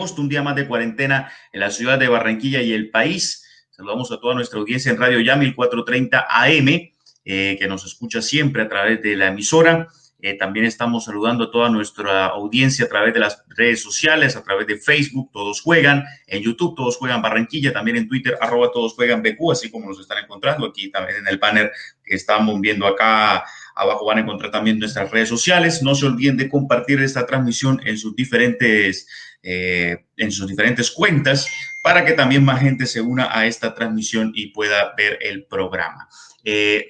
Un día más de cuarentena en la ciudad de Barranquilla y el país. Saludamos a toda nuestra audiencia en Radio Ya 1430 AM, que nos escucha siempre a través de la emisora. También estamos saludando a toda nuestra audiencia a través de las redes sociales, a través de Facebook, Todos Juegan, en YouTube, Todos Juegan Barranquilla, también en Twitter, @Todos Juegan BQ, así como nos están encontrando aquí también en el banner que estamos viendo acá. Abajo van a encontrar también nuestras redes sociales. No se olviden de compartir esta transmisión en sus diferentes cuentas para que también más gente se una a esta transmisión y pueda ver el programa.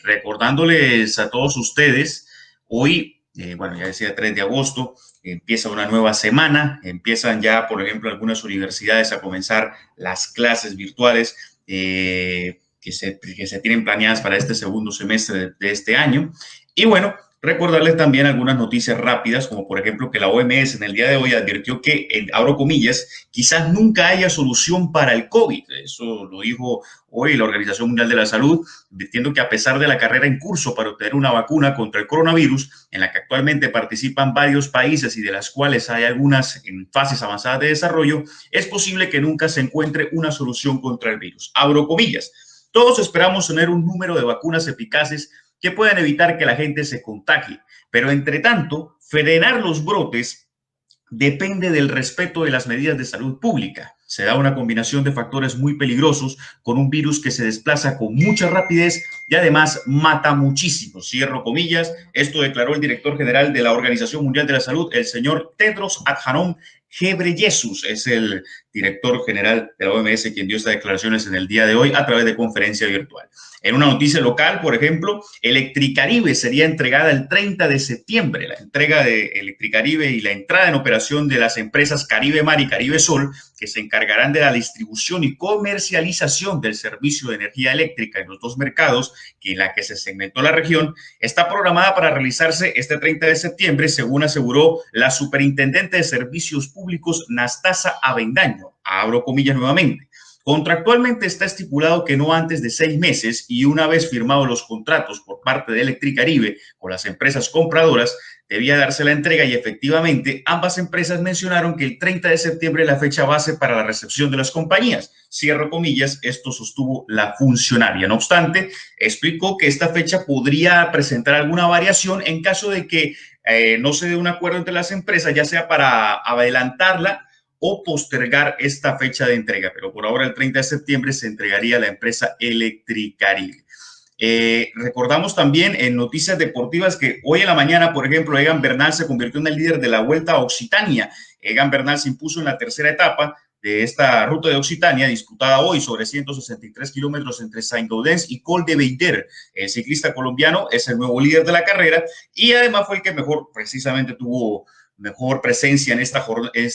Recordándoles a todos ustedes, hoy, bueno, ya decía 3 de agosto, empieza una nueva semana, empiezan ya, por ejemplo, algunas universidades a comenzar las clases virtuales que se tienen planeadas para este segundo semestre de este año. Y bueno, recordarles también algunas noticias rápidas, como por ejemplo que la OMS en el día de hoy advirtió que, abro comillas, quizás nunca haya solución para el COVID. Eso lo dijo hoy la Organización Mundial de la Salud, advirtiendo que a pesar de la carrera en curso para obtener una vacuna contra el coronavirus, en la que actualmente participan varios países y de las cuales hay algunas en fases avanzadas de desarrollo, es posible que nunca se encuentre una solución contra el virus. Abro comillas. Todos esperamos tener un número de vacunas eficaces que puedan evitar que la gente se contagie. Pero, entre tanto, frenar los brotes depende del respeto de las medidas de salud pública. Se da una combinación de factores muy peligrosos con un virus que se desplaza con mucha rapidez y además mata muchísimo. Cierro comillas. Esto declaró el director general de la Organización Mundial de la Salud, el señor Tedros Adhanom Ghebreyesus. Es el director general de la OMS quien dio estas declaraciones en el día de hoy a través de conferencia virtual. En una noticia local, por ejemplo, Electricaribe sería entregada el 30 de septiembre. La entrega de Electricaribe y la entrada en operación de las empresas Caribe Mar y Caribe Sol, que se encargarán de la distribución y comercialización del servicio de energía eléctrica en los dos mercados en la que se segmentó la región, está programada para realizarse este 30 de septiembre, según aseguró la superintendente de Servicios Públicos, Nastasa Avendaño. Abro comillas nuevamente. Contractualmente está estipulado que no antes de 6 meses y una vez firmados los contratos por parte de Electricaribe con las empresas compradoras, debía darse la entrega y efectivamente ambas empresas mencionaron que el 30 de septiembre es la fecha base para la recepción de las compañías. Cierro comillas, esto sostuvo la funcionaria. No obstante, explicó que esta fecha podría presentar alguna variación en caso de que no se dé un acuerdo entre las empresas, ya sea para adelantarla o postergar esta fecha de entrega, pero por ahora el 30 de septiembre se entregaría a la empresa Electricaribe. Recordamos también en noticias deportivas que hoy en la mañana, por ejemplo, Egan Bernal se convirtió en el líder de la Vuelta a Occitania. Egan Bernal se impuso en la tercera etapa de esta ruta de Occitania, disputada hoy sobre 163 kilómetros entre Saint-Gaudens y Col de Beider. El ciclista colombiano es el nuevo líder de la carrera y además fue el que mejor precisamente tuvo mejor presencia en esta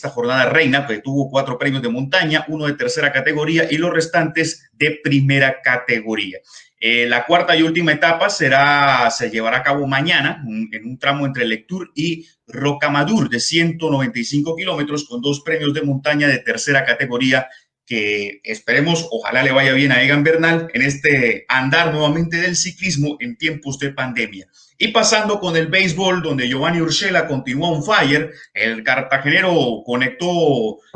jornada reina, que tuvo 4 premios de montaña, 1 de tercera categoría y los restantes de primera categoría. La cuarta y última etapa se llevará a cabo mañana en un tramo entre Lectoure y Rocamadour de 195 kilómetros con 2 premios de montaña de tercera categoría que esperemos, ojalá le vaya bien a Egan Bernal en este andar nuevamente del ciclismo en tiempos de pandemia. Y pasando con el béisbol, donde Giovanni Urshela continúa on fire, el cartagenero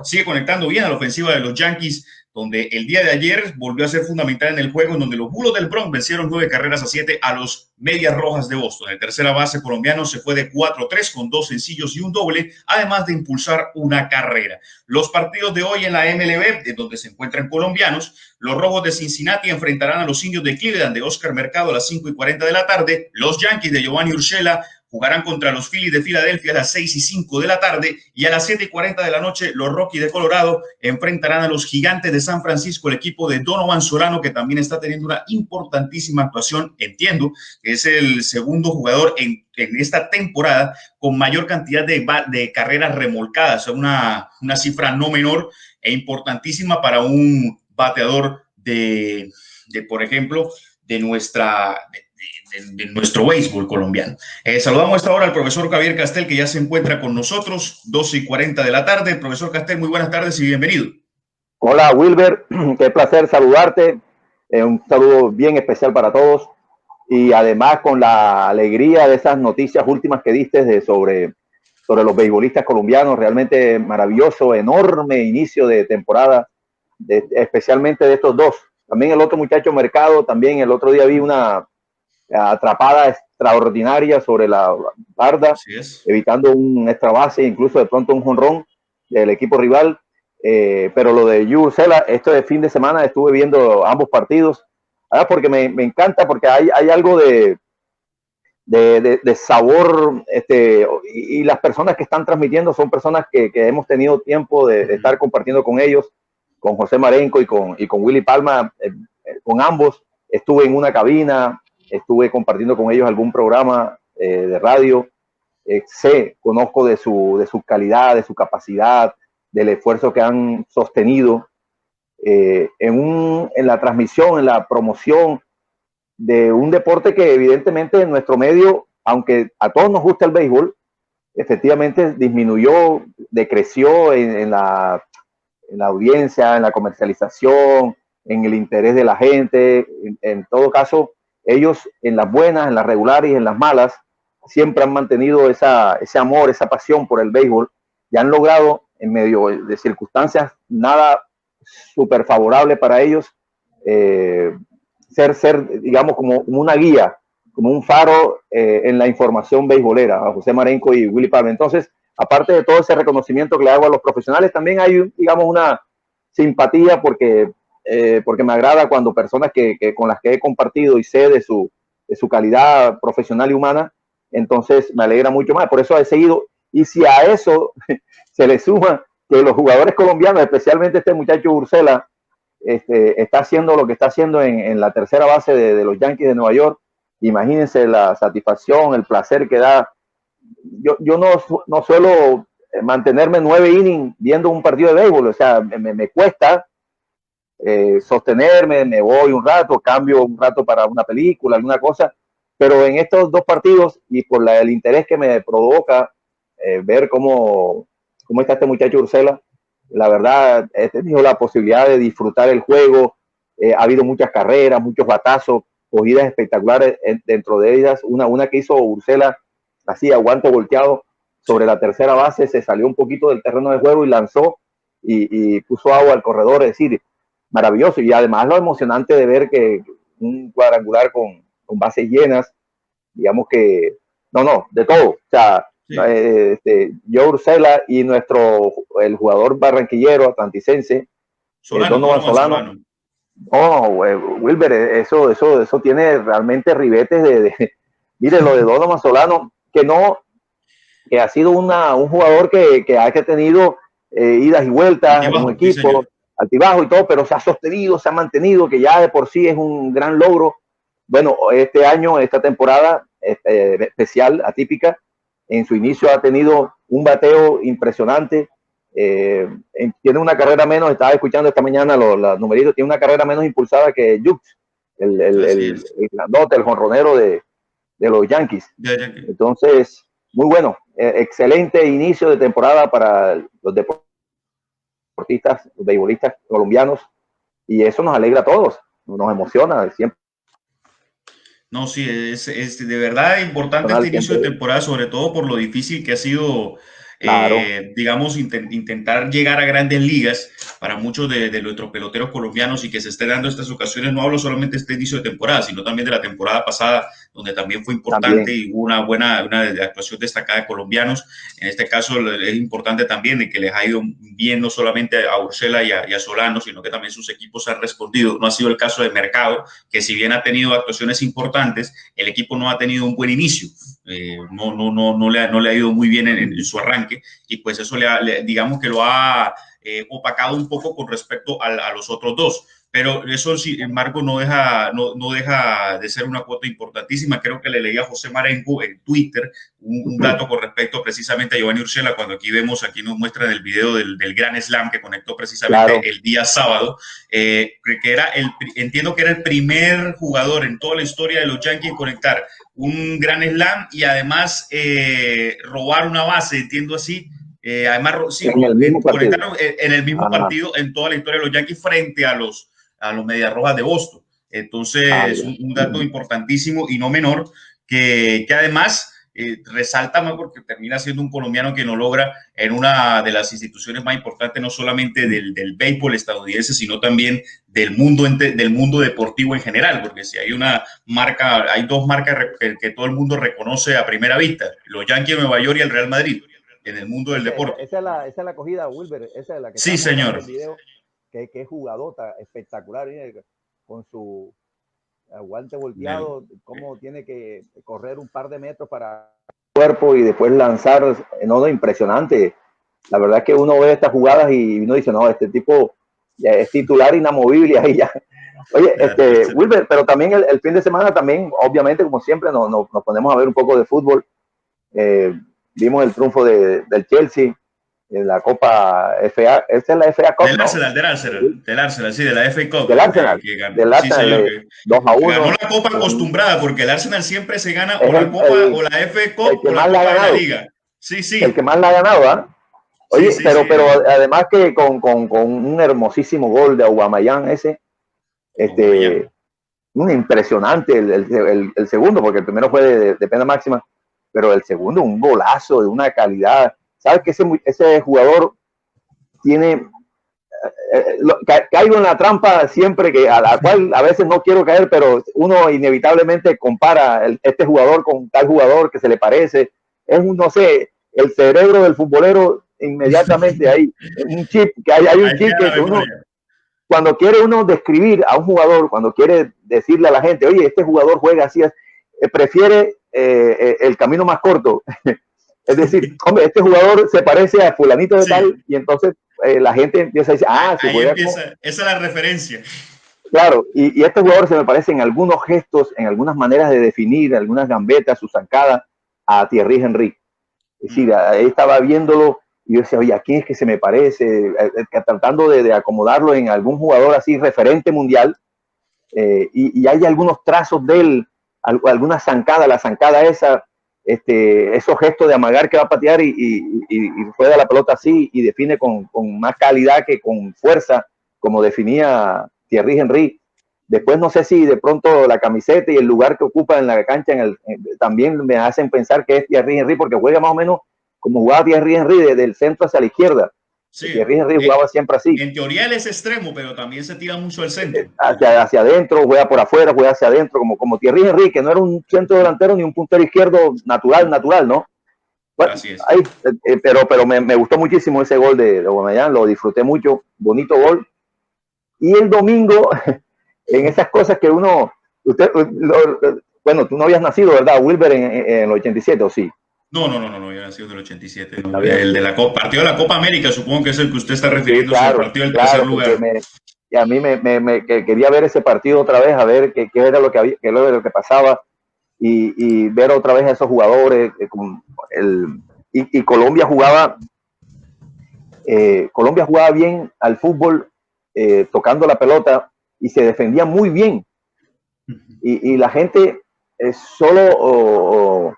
sigue conectando bien a la ofensiva de los Yankees, donde el día de ayer volvió a ser fundamental en el juego, en donde los Bulos del Bronx vencieron 9-7 a los Medias Rojas de Boston. El tercera base colombiano se fue de 4-3 con 2 sencillos y un doble, además de impulsar una carrera. Los partidos de hoy en la MLB, donde se encuentran colombianos, los Rojos de Cincinnati enfrentarán a los Indios de Cleveland de Oscar Mercado a las 5:40 de la tarde. Los Yankees de Giovanni Urshela jugarán contra los Phillies de Filadelfia a las 6:05 de la tarde y a las 7:40 de la noche los Rockies de Colorado enfrentarán a los Gigantes de San Francisco, el equipo de Donovan Solano, que también está teniendo una importantísima actuación. Entiendo que es el segundo jugador en esta temporada con mayor cantidad de carreras remolcadas, una cifra no menor e importantísima para un bateador por ejemplo, de nuestro béisbol colombiano. Saludamos a esta hora al profesor Javier Castel, que ya se encuentra con nosotros, 12:40 de la tarde. Profesor Castel, muy buenas tardes y bienvenido. Hola, Wilber, qué placer saludarte. Un saludo bien especial para todos y además con la alegría de esas noticias últimas que diste sobre sobre los beisbolistas colombianos. Realmente maravilloso, enorme inicio de temporada, especialmente de estos dos. También el otro muchacho Mercado, también el otro día vi una atrapada extraordinaria sobre la barda, evitando un extra base, incluso de pronto un jonrón del equipo rival. Pero lo de Yu Urshela, esto de fin de semana estuve viendo ambos partidos, porque me encanta, porque hay algo de sabor, y las personas que están transmitiendo son personas que hemos tenido tiempo de estar compartiendo con ellos, con José Marenco y con Willy Palma, con ambos. Estuve en una cabina, estuve compartiendo con ellos algún programa de radio. Conozco de su calidad, de su capacidad, del esfuerzo que han sostenido en la transmisión, en la promoción de un deporte que evidentemente en nuestro medio, aunque a todos nos gusta el béisbol, efectivamente disminuyó, decreció en la audiencia, en la comercialización, en el interés de la gente. En todo caso, ellos en las buenas, en las regulares y en las malas, siempre han mantenido ese amor, esa pasión por el béisbol, y han logrado, en medio de circunstancias nada súper favorable para ellos, ser, digamos, como una guía, como un faro en la información beisbolera, a José Marenco y Willy Palma. Entonces, aparte de todo ese reconocimiento que le hago a los profesionales, también hay, digamos, una simpatía porque me agrada cuando personas con las que he compartido y sé de su calidad profesional y humana, entonces me alegra mucho más. Por eso he seguido. Y si a eso se le suma que los jugadores colombianos, especialmente este muchacho Urshela, está haciendo lo que está haciendo en la tercera base de los Yankees de Nueva York, imagínense la satisfacción, el placer que da. Yo no suelo mantenerme 9 innings viendo un partido de béisbol, o sea, me cuesta sostenerme, me voy un rato, cambio un rato para una película, alguna cosa, pero en estos dos partidos y por el interés que me provoca ver cómo está este muchacho Urshela, la verdad he tenido la posibilidad de disfrutar el juego. Ha habido muchas carreras, muchos batazos, cogidas espectaculares, dentro de ellas una que hizo Urshela así a guante volteado sobre la tercera base, se salió un poquito del terreno de juego y lanzó y puso agua al corredor. Es decir, maravilloso. Y además lo emocionante de ver que un cuadrangular con bases llenas, digamos que, de todo. O sea, sí. Joe Urshela y el jugador barranquillero atlanticense, Donovan Solano. Wilber, eso tiene realmente ribetes mire, lo de Donovan Solano, que ha sido un jugador que ha tenido idas y vueltas en un equipo, altibajo y todo, pero se ha sostenido, se ha mantenido, que ya de por sí es un gran logro. Bueno, este año, esta temporada especial, atípica, en su inicio ha tenido un bateo impresionante. Tiene una carrera menos, estaba escuchando esta mañana los numeritos, tiene una carrera menos impulsada que Jukes, el grandote, el jonronero de los Yankees. Entonces, muy bueno, excelente inicio de temporada para los deportistas, los beisbolistas colombianos, y eso nos alegra a todos, nos emociona siempre. No, sí, es de verdad importante este inicio de temporada, sobre todo por lo difícil que ha sido, claro, digamos, intentar llegar a grandes ligas para muchos de nuestros peloteros colombianos, y que se esté dando estas ocasiones. No hablo solamente de este inicio de temporada, sino también de la temporada pasada, donde también fue importante y hubo una actuación destacada de colombianos. En este caso es importante también de que les ha ido bien, no solamente a Urshela y a Solano, sino que también sus equipos han respondido. No ha sido el caso de Mercado, que si bien ha tenido actuaciones importantes, el equipo no ha tenido un buen inicio. No le ha ido muy bien en su arranque, y pues eso digamos que lo ha opacado un poco con respecto a los otros dos. Pero eso, sin embargo, no deja de ser una cuota importantísima. Creo que le leí a José Marenco en Twitter un dato con respecto precisamente a Giovanni Urshela, cuando aquí nos muestran el video del Grand Slam que conectó precisamente el día sábado, que entiendo que era el primer jugador en toda la historia de los Yankees en conectar un Grand Slam y además robar una base, entiendo así. Además, sí, en el mismo partido en toda la historia de los Yankees frente a los Medias Rojas de Boston. Entonces, un dato importantísimo y no menor, que además resalta más porque termina siendo un colombiano que no logra en una de las instituciones más importantes, no solamente del béisbol estadounidense, sino también del mundo deportivo en general, porque si hay una marca, hay dos marcas que todo el mundo reconoce a primera vista, los Yankees de Nueva York y el Real Madrid, en el mundo del deporte. Esa es la acogida, Wilber, esa es la que sí, señor. En el video, que es jugadota espectacular, con su guante volteado, cómo tiene que correr un par de metros para el cuerpo y después lanzar, no, impresionante. La verdad es que uno ve estas jugadas y uno dice, no, este tipo ya es titular inamovible ahí ya. Oye, Wilber, pero también el fin de semana también, obviamente, como siempre, nos ponemos a ver un poco de fútbol. Vimos el triunfo del Chelsea en la Copa FA, esa es la FA Cup, del Arsenal, sí, de la FA Cup. Del Arsenal, del Arsenal, sí, 2-1. Ganó la Copa acostumbrada, porque el Arsenal siempre se gana o la Copa o la FA Cup o la Copa de la Liga. Sí, sí. El que más la ha ganado, ¿ah? Oye, sí, pero además que con un hermosísimo gol de Aubameyang ese, un impresionante el segundo, porque el primero fue de pena máxima, pero el segundo un golazo de una calidad. ¿Sabes que ese jugador tiene... caigo en la trampa siempre, a la cual a veces no quiero caer, pero uno inevitablemente compara este jugador con tal jugador que se le parece. Es no sé, el cerebro del futbolero inmediatamente ahí, un chip, que hay un chip que uno, cuando quiere uno describir a un jugador, cuando quiere decirle a la gente, oye, este jugador juega así, prefiere el camino más corto. Es decir, hombre, este jugador se parece a fulanito de tal, y entonces la gente empieza a decir, si juega empieza, esa es la referencia. Claro, y este jugador se me parece en algunos gestos, en algunas maneras de definir, algunas gambetas, su zancada, a Thierry Henry. Es decir, ahí estaba viéndolo y yo decía, oye, ¿a quién es que se me parece? Tratando de acomodarlo en algún jugador así referente mundial, y hay algunos trazos de él, alguna zancada, la zancada esa, esos gestos de amagar que va a patear y juega la pelota así y define con más calidad que con fuerza, como definía Thierry Henry. Después no sé si de pronto la camiseta y el lugar que ocupa en la cancha también me hacen pensar que es Thierry Henry, porque juega más o menos como jugaba Thierry Henry, desde el centro hacia la izquierda. Sí, Thierry Henry jugaba siempre así. En teoría él es extremo, pero también se tira mucho al centro. Hacia adentro, juega por afuera, juega hacia adentro, como Thierry Henry, que no era un centro delantero ni un puntero izquierdo natural, ¿no? Bueno, así es. Ahí, pero me gustó muchísimo ese gol de Aubameyang, lo disfruté mucho, bonito gol. Y el domingo, en esas cosas que uno, bueno, tú no habías nacido, ¿verdad, Wilber, en el 87, o sí? No, yo nací en el 87. No, el de la Copa, partido de la Copa América, supongo que es el que usted está refiriendo, sí, claro, al partido del tercer lugar. Y a mí que quería ver ese partido otra vez, a ver qué era lo que había, qué era lo que pasaba, y ver otra vez a esos jugadores. Y Colombia jugaba bien al fútbol, tocando la pelota, y se defendía muy bien. Y la gente solo...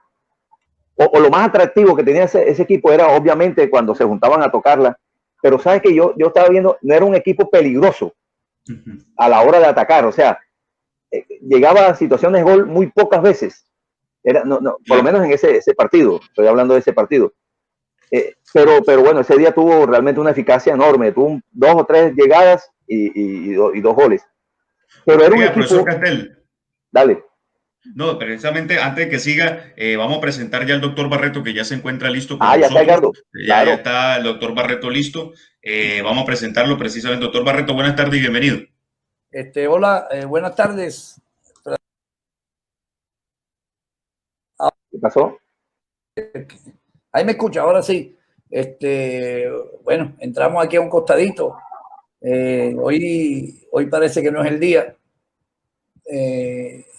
O lo más atractivo que tenía ese equipo era obviamente cuando se juntaban a tocarla, pero sabes que yo estaba viendo, no era un equipo peligroso a la hora de atacar, o sea, llegaba a situaciones de gol muy pocas veces, por lo menos en ese partido, estoy hablando de ese partido, pero bueno, ese día tuvo realmente una eficacia enorme, tuvo 2 o 3 llegadas y 2 goles, pero era un equipo... Dale. No, precisamente antes de que siga, vamos a presentar ya al doctor Barreto, que ya se encuentra listo con nosotros. Ya está, Edgardo. Ya está el doctor Barreto listo. Vamos a presentarlo precisamente. Doctor Barreto, buenas tardes y bienvenido. Hola, buenas tardes. ¿Qué pasó? Ahí me escucha, ahora sí. Bueno, entramos aquí a un costadito. Hoy parece que no es el día.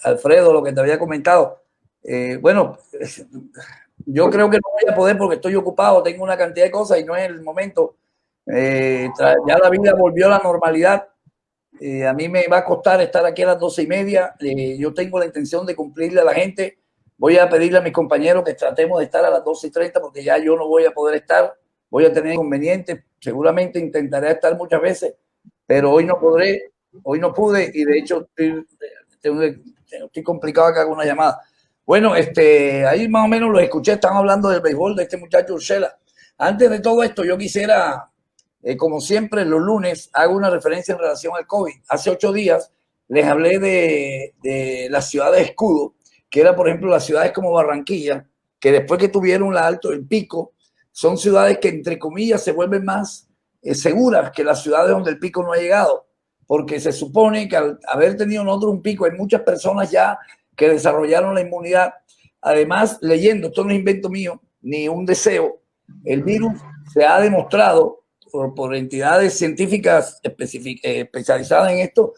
Alfredo, lo que te había comentado, bueno, yo creo que no voy a poder porque estoy ocupado, tengo una cantidad de cosas y no es el momento. Ya la vida volvió a la normalidad. A mí me va a costar estar aquí a las 12:30. Yo tengo la intención de cumplirle a la gente. Voy a pedirle a mis compañeros que tratemos de estar a las 12:30 porque ya yo no voy a poder estar, voy a tener inconvenientes. Seguramente intentaré estar muchas veces, pero hoy no podré. Hoy no pude y de hecho estoy complicado acá con una llamada. Bueno, ahí más o menos lo escuché, están hablando del béisbol de este muchacho Urshela. Antes de todo esto, yo quisiera, como siempre, los lunes hago una referencia en relación al COVID. Hace 8 días les hablé de las ciudades escudo, que era, por ejemplo, las ciudades como Barranquilla, que después que tuvieron el pico, son ciudades que, entre comillas, se vuelven más seguras que las ciudades donde el pico no ha llegado, porque se supone que al haber tenido nosotros un pico, hay muchas personas ya que desarrollaron la inmunidad. Además, leyendo, esto no es invento mío, ni un deseo, el virus se ha demostrado por entidades científicas especializadas en esto,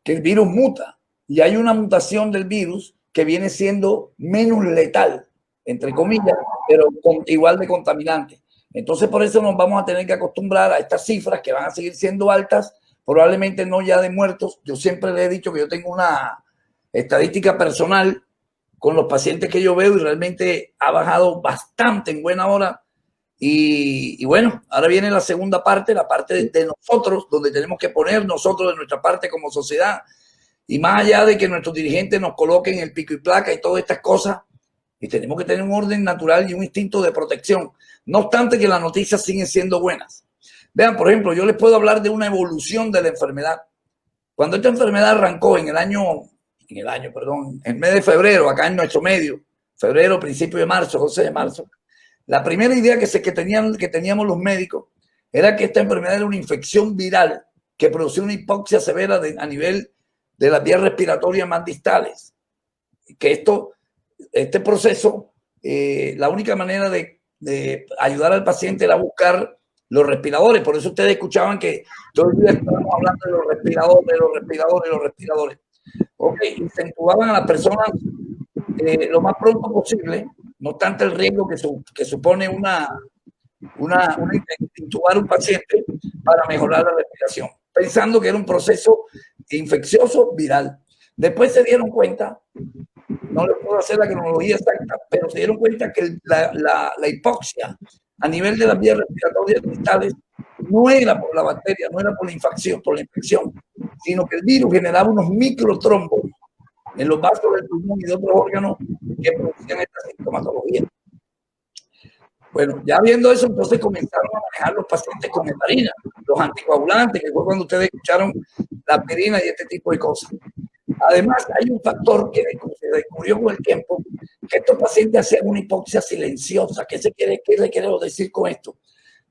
que el virus muta y hay una mutación del virus que viene siendo menos letal, entre comillas, pero igual de contaminante. Entonces, por eso nos vamos a tener que acostumbrar a estas cifras que van a seguir siendo altas, probablemente no ya de muertos. Yo siempre le he dicho que yo tengo una estadística personal con los pacientes que yo veo y realmente ha bajado bastante en buena hora. Y bueno, ahora viene la segunda parte, la parte de nosotros, donde tenemos que poner nosotros de nuestra parte como sociedad. Y más allá de que nuestros dirigentes nos coloquen el pico y placa y todas estas cosas, y tenemos que tener un orden natural y un instinto de protección. No obstante que las noticias siguen siendo buenas. Vean, por ejemplo, yo les puedo hablar de una evolución de la enfermedad. Cuando esta enfermedad arrancó en el mes de febrero, acá en nuestro medio, febrero, principio de marzo, 12 de marzo, la primera idea que teníamos los médicos era que esta enfermedad era una infección viral que producía una hipoxia severa a nivel de las vías respiratorias más distales. Que este proceso, la única manera de ayudar al paciente era buscar los respiradores. Por eso ustedes escuchaban que todo el día estábamos hablando de los respiradores. Ok, y se intubaban a las personas lo más pronto posible, no obstante el riesgo que supone intubar un paciente para mejorar la respiración, pensando que era un proceso infeccioso viral. Después se dieron cuenta, no les puedo hacer la cronología exacta, pero se dieron cuenta que la hipoxia a nivel de las vías respiratorias distales no era por la bacteria, no era por la infección, sino que el virus generaba unos microtrombos en los vasos del pulmón y de otros órganos que producían esta sintomatología. Bueno, ya viendo eso, entonces comenzaron a manejar los pacientes con heparina, los anticoagulantes, que fue cuando ustedes escucharon la aspirina y este tipo de cosas. Además, hay un factor que se descubrió con el tiempo, que estos pacientes hacían una hipoxia silenciosa. ¿Qué le quiero decir con esto?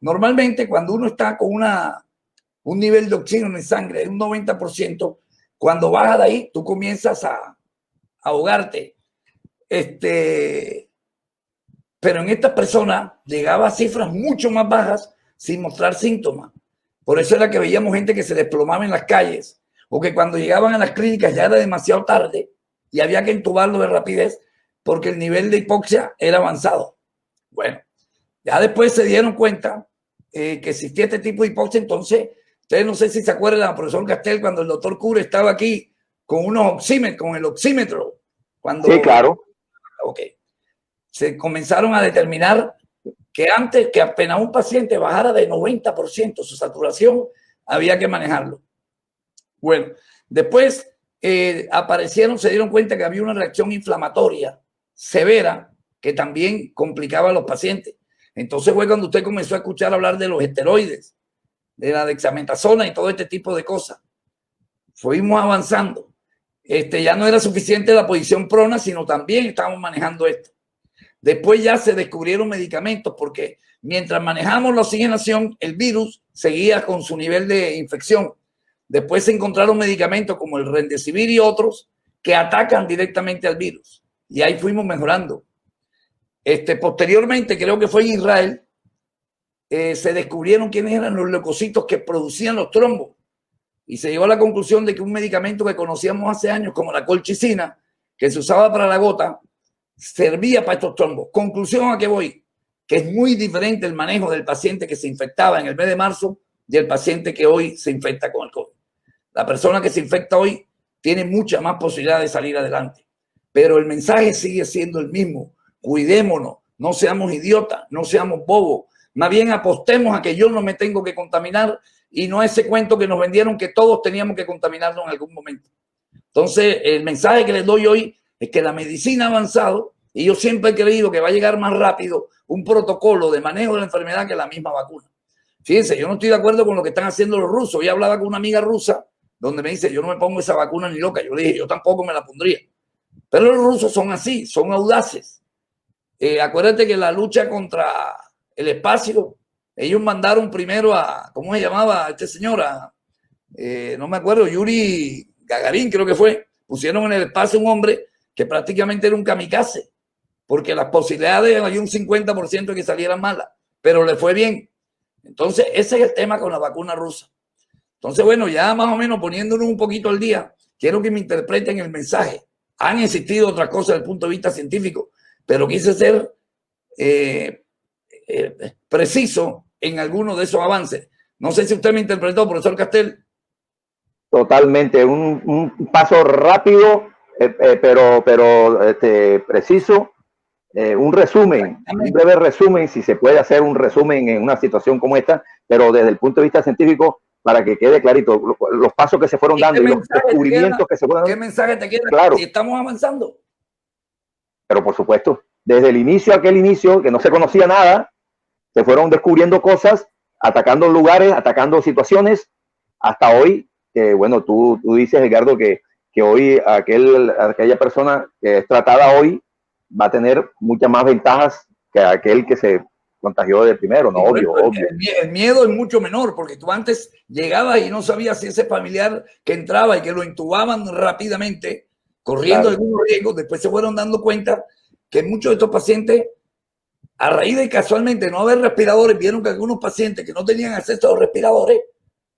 Normalmente, cuando uno está con un nivel de oxígeno en sangre de un 90%, cuando baja de ahí, tú comienzas a ahogarte. Pero en esta persona llegaba a cifras mucho más bajas sin mostrar síntomas. Por eso era que veíamos gente que se desplomaba en las calles, o que cuando llegaban a las clínicas ya era demasiado tarde y había que intubarlo de rapidez porque el nivel de hipoxia era avanzado. Bueno, ya después se dieron cuenta que existía este tipo de hipoxia. Entonces, ustedes no sé si se acuerdan, profesor Castel, cuando el doctor Cure estaba aquí con con el oxímetro. Sí, claro. Ok. Se comenzaron a determinar que antes que apenas un paciente bajara de 90% su saturación, había que manejarlo. Bueno, después se dieron cuenta que había una reacción inflamatoria severa que también complicaba a los pacientes. Entonces fue cuando usted comenzó a escuchar hablar de los esteroides, de la dexametasona y todo este tipo de cosas. Fuimos avanzando. Ya no era suficiente la posición prona, sino también estábamos manejando esto. Después ya se descubrieron medicamentos porque mientras manejamos la oxigenación, el virus seguía con su nivel de infección. Después se encontraron medicamentos como el Remdesivir y otros que atacan directamente al virus. Y ahí fuimos mejorando. Posteriormente, creo que fue en Israel, se descubrieron quiénes eran los leucocitos que producían los trombos. Y se llegó a la conclusión de que un medicamento que conocíamos hace años, como la colchicina, que se usaba para la gota, servía para estos trombos. Conclusión a que voy, que es muy diferente el manejo del paciente que se infectaba en el mes de marzo y el paciente que hoy se infecta con el COVID. La persona que se infecta hoy tiene mucha más posibilidad de salir adelante, pero el mensaje sigue siendo el mismo. Cuidémonos, no seamos idiotas, no seamos bobos, más bien apostemos a que yo no me tengo que contaminar y no ese cuento que nos vendieron que todos teníamos que contaminarnos en algún momento. Entonces, el mensaje que les doy hoy es que la medicina ha avanzado y yo siempre he creído que va a llegar más rápido un protocolo de manejo de la enfermedad que la misma vacuna. Fíjense, yo no estoy de acuerdo con lo que están haciendo los rusos. Yo hablaba con una amiga rusa donde me dice, yo no me pongo esa vacuna ni loca. Yo le dije, yo tampoco me la pondría. Pero los rusos son así, son audaces. Acuérdate que la lucha contra el espacio, ellos mandaron primero a, ¿cómo se llamaba este señor? No me acuerdo, Yuri Gagarin creo que fue. Pusieron en el espacio un hombre que prácticamente era un kamikaze, porque las posibilidades había un 50% de que salieran malas, pero le fue bien. Entonces, ese es el tema con la vacuna rusa. Entonces, bueno, ya más o menos poniéndonos un poquito al día, quiero que me interpreten el mensaje. Han existido otras cosas desde el punto de vista científico, pero quise ser preciso en algunos de esos avances. No sé si usted me interpretó, profesor Castel. Totalmente, un paso rápido, pero preciso. Un resumen, un breve resumen, si se puede hacer un resumen en una situación como esta, pero desde el punto de vista científico, para que quede clarito los pasos que se fueron dando y los descubrimientos que se fueron dando. ¿Qué mensaje te queda? Claro. Si estamos avanzando. Pero por supuesto, desde el inicio, aquel inicio, que no se conocía nada, se fueron descubriendo cosas, atacando lugares, atacando situaciones, hasta hoy, bueno, tú dices, Edgardo, que hoy aquella persona que es tratada hoy va a tener muchas más ventajas que aquel que se contagió de primero, ¿no? Obvio. El miedo es mucho menor, porque tú antes llegabas y no sabías si ese familiar que entraba y que lo intubaban rápidamente, corriendo algunos riesgos, después se fueron dando cuenta que muchos de estos pacientes, a raíz de casualmente no haber respiradores, vieron que algunos pacientes que no tenían acceso a los respiradores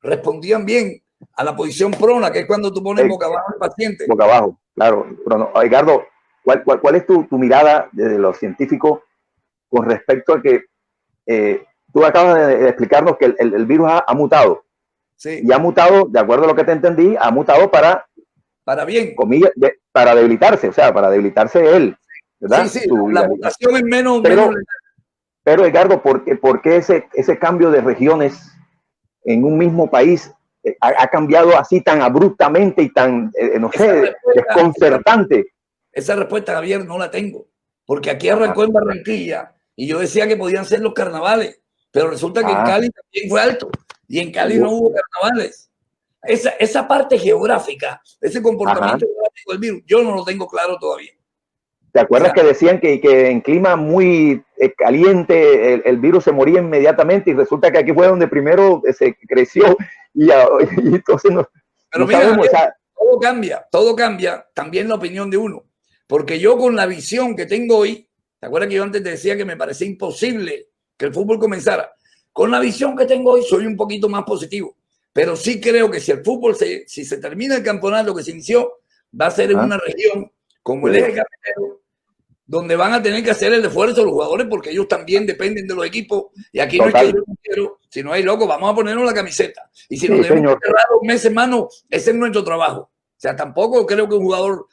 respondían bien a la posición prona, que es cuando tú pones boca abajo al paciente. Boca abajo, claro. Pero no, Edgardo, ¿cuál es tu mirada desde los científicos con respecto a que tú acabas de explicarnos que el virus ha mutado? Sí. Y ha mutado, de acuerdo a lo que te entendí, ha mutado para bien. Comillas, para debilitarse, o sea, para debilitarse él, ¿verdad? Sí, la mutación es menos. Pero Edgardo, ¿por qué ese cambio de regiones en un mismo país ha cambiado así tan abruptamente y tan, no sé, desconcertante? Esa respuesta, Javier, no la tengo, porque aquí arrancó en Barranquilla y yo decía que podían ser los carnavales, pero resulta que en Cali también fue alto y en Cali no hubo carnavales. Esa parte geográfica, ese comportamiento geográfico del virus, yo no lo tengo claro todavía. ¿Te acuerdas que decían que en clima muy caliente el virus se moría inmediatamente y resulta que aquí fue donde primero se creció y entonces no, pero no mira, sabemos, todo cambia, también la opinión de uno, porque yo con la visión que tengo hoy, ¿te acuerdas que yo antes te decía que me parecía imposible que el fútbol comenzara? Con la visión que tengo hoy soy un poquito más positivo. Pero sí creo que si el fútbol, si se termina el campeonato que se inició, va a ser en una región como el eje cafetero, donde van a tener que hacer el esfuerzo los jugadores porque ellos también dependen de los equipos. Y aquí no es que yo no quiero, si no hay loco, vamos a ponernos la camiseta. Y si nos debemos cerrar 2 meses, mano, ese es nuestro trabajo. O sea, tampoco creo que un jugador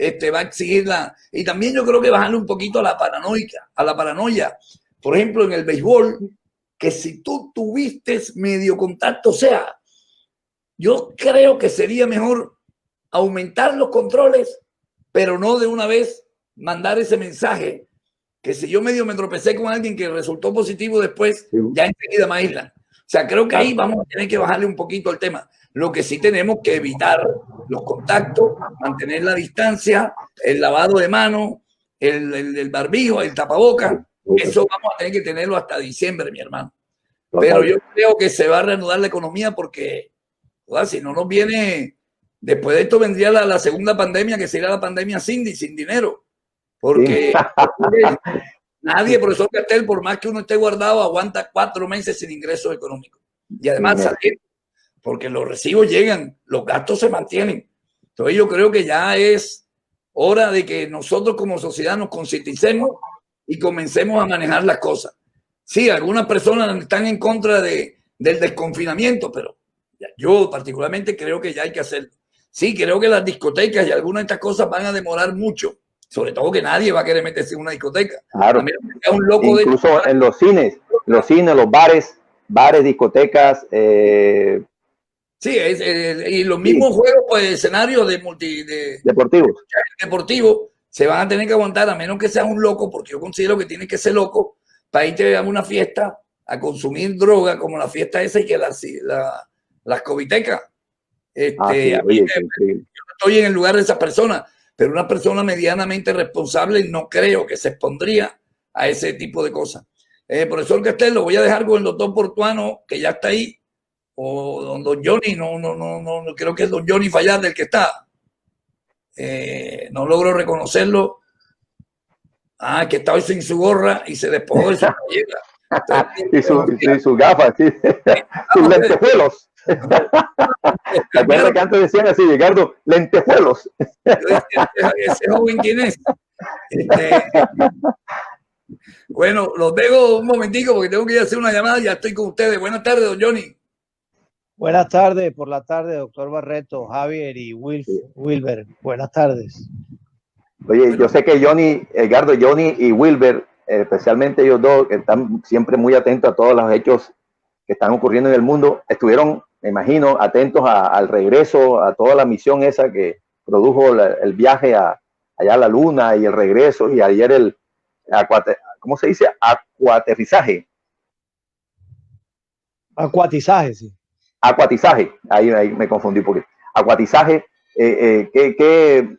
va a exigirla. Y también yo creo que bajarle un poquito a la paranoia. Por ejemplo, en el béisbol, que si tú tuviste medio contacto, o sea, yo creo que sería mejor aumentar los controles, pero no de una vez mandar ese mensaje que si yo medio me tropecé con alguien que resultó positivo después, ya enseguida me aíslan. O sea, creo que ahí vamos a tener que bajarle un poquito el tema. Lo que sí tenemos que evitar los contactos, mantener la distancia, el lavado de manos, el barbijo, el tapaboca. Eso vamos a tener que tenerlo hasta diciembre, mi hermano. Pero yo creo que se va a reanudar la economía porque si no nos viene, después de esto vendría la segunda pandemia, que sería la pandemia sin dinero. Porque nadie, profesor Castel, por más que uno esté guardado, aguanta 4 meses sin ingresos económicos. Y además salir, porque los recibos llegan, los gastos se mantienen. Entonces yo creo que ya es hora de que nosotros como sociedad nos concienticemos y comencemos a manejar las cosas. Sí, algunas personas están en contra del desconfinamiento, pero yo particularmente creo que ya hay que hacerlo. Sí, creo que las discotecas y algunas de estas cosas van a demorar mucho. Sobre todo que nadie va a querer meterse en una discoteca. Claro. Un loco incluso en los cines, los bares, discotecas, Sí, y los mismos juegos, pues, escenarios deportivos deportivos se van a tener que aguantar, a menos que seas un loco, porque yo considero que tienes que ser loco para irte a una fiesta a consumir droga, como la fiesta esa y que las covitecas. sí, A mí oye, yo qué increíble. no estoy en el lugar de esa persona, pero una persona medianamente responsable no creo que se expondría a ese tipo de cosas. Profesor Castel, lo voy a dejar con el doctor Portuano, que ya está ahí, o don Johnny, no creo que es don Johnny Fallar del que está. No logro reconocerlo. Que está hoy sin su gorra y se despojó de su playera. y sus gafas, sí. Sus lentejuelos. ¿Te acuerdas que antes decían así, Ricardo? Lentejuelos. Ese joven, ¿quién es? Bueno, los dejo un momentico porque tengo que ir a hacer una llamada. Ya estoy con ustedes. Buenas tardes, don Johnny. Buenas tardes, por la tarde, doctor Barreto, Javier y Wilber. Buenas tardes. Oye, bueno, yo sé que Edgardo, Johnny y Wilber, especialmente ellos dos, que están siempre muy atentos a todos los hechos que están ocurriendo en el mundo, estuvieron, me imagino, atentos al regreso, a toda la misión esa que produjo el viaje allá a la Luna y el regreso, y ayer ¿cómo se dice? Acuaterrizaje. Acuatizaje, sí. Acuatizaje, ahí me confundí un poquito. Acuatizaje, ¿qué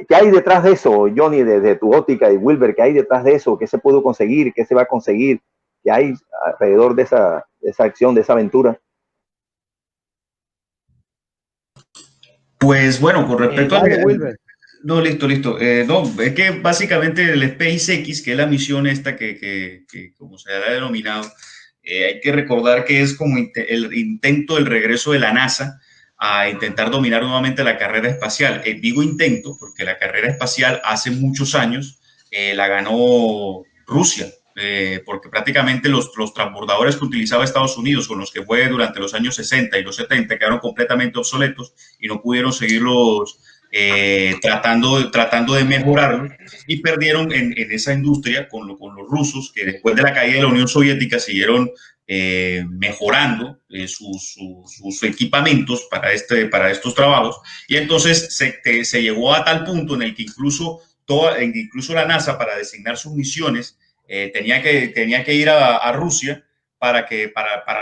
hay detrás de eso, Johnny, desde tu óptica, y Wilber, qué hay detrás de eso? ¿Qué se pudo conseguir? ¿Qué se va a conseguir? ¿Qué hay alrededor de esa acción, de esa aventura? Pues bueno, con respecto a... Wilber. No, listo. No, es que básicamente el SpaceX, que es la misión esta que como se ha denominado, hay que recordar que es como el intento del regreso de la NASA a intentar dominar nuevamente la carrera espacial. Digo intento porque la carrera espacial hace muchos años la ganó Rusia, porque prácticamente los transbordadores que utilizaba Estados Unidos, con los que fue durante los años 60 y los 70, quedaron completamente obsoletos y no pudieron seguirlos tratando de mejorarlo, y perdieron en esa industria con los rusos, que después de la caída de la Unión Soviética siguieron mejorando sus equipamientos para estos trabajos, y entonces se llegó a tal punto en el que incluso la NASA, para designar sus misiones, tenía que ir a Rusia para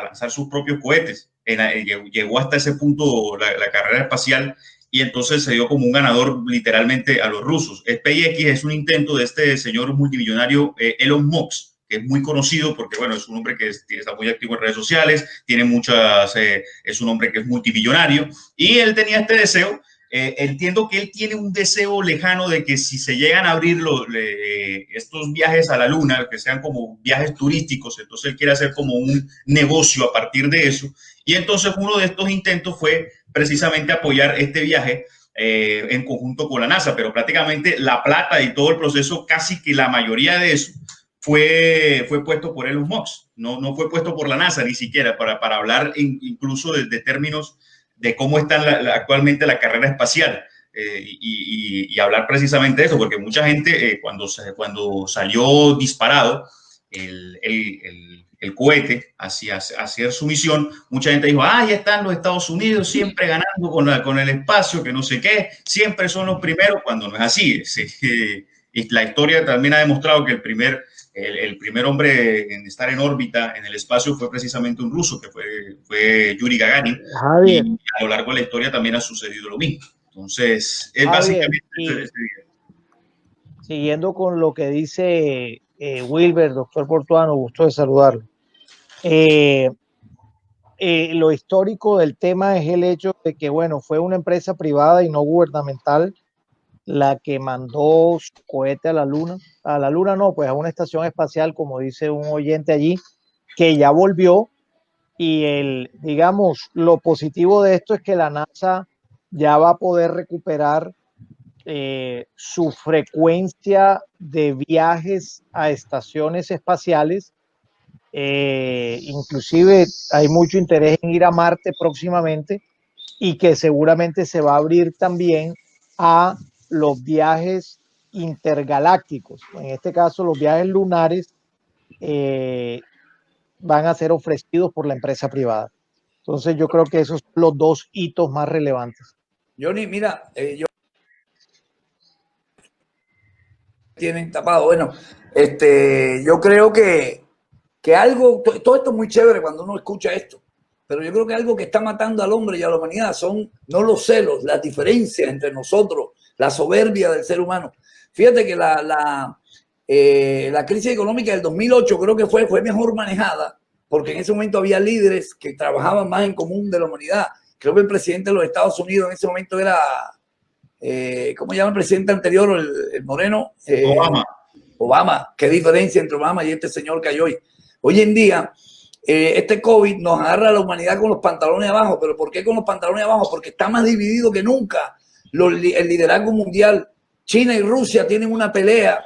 lanzar sus propios cohetes. Llegó hasta ese punto la carrera espacial, y entonces se dio como un ganador literalmente a los rusos. SpaceX es un intento de este señor multimillonario Elon Musk, que es muy conocido porque, bueno, es un hombre que está muy activo en redes sociales, es un hombre que es multimillonario, y él tenía este deseo. Entiendo que él tiene un deseo lejano de que si se llegan a abrir estos viajes a la Luna, que sean como viajes turísticos, entonces él quiere hacer como un negocio a partir de eso. Y entonces uno de estos intentos fue precisamente apoyar este viaje en conjunto con la NASA, pero prácticamente la plata y todo el proceso, casi que la mayoría de eso, fue puesto por Elon Musk, no fue puesto por la NASA ni siquiera, para hablar incluso de términos de cómo está actualmente la carrera espacial, y hablar precisamente de eso, porque mucha gente cuando salió disparado el cohete hacia su misión, mucha gente dijo, ya están los Estados Unidos siempre ganando con el espacio, que no sé qué, siempre son los primeros, cuando no es así. Y la historia también ha demostrado que el primer hombre en estar en órbita en el espacio fue precisamente un ruso, que fue Yuri Gagarin, Javier. Y a lo largo de la historia también ha sucedido lo mismo. Entonces, es Javier, básicamente... Siguiendo con lo que dice Wilber, doctor Portuano, gusto de saludarlo. Lo histórico del tema es el hecho de que, bueno, fue una empresa privada y no gubernamental la que mandó su cohete a la Luna. A la Luna no, pues a una estación espacial, como dice un oyente allí, que ya volvió. Y digamos, lo positivo de esto es que la NASA ya va a poder recuperar su frecuencia de viajes a estaciones espaciales. Inclusive hay mucho interés en ir a Marte próximamente, y que seguramente se va a abrir también a los viajes intergalácticos. En este caso, los viajes lunares van a ser ofrecidos por la empresa privada. Entonces yo creo que esos son los dos hitos más relevantes. Johnny, mira, tienen tapado. Bueno, yo creo que algo, todo esto es muy chévere cuando uno escucha esto, pero yo creo que algo que está matando al hombre y a la humanidad son no los celos, las diferencias entre nosotros, la soberbia del ser humano. Fíjate que la crisis económica del 2008 creo que fue mejor manejada, porque en ese momento había líderes que trabajaban más en común de la humanidad. Creo que el presidente de los Estados Unidos en ese momento era, ¿cómo se llama el presidente anterior? El moreno. Obama. Qué diferencia entre Obama y este señor que hay hoy. Hoy en día, este COVID nos agarra a la humanidad con los pantalones abajo. ¿Pero por qué con los pantalones abajo? Porque está más dividido que nunca el liderazgo mundial. China y Rusia tienen una pelea,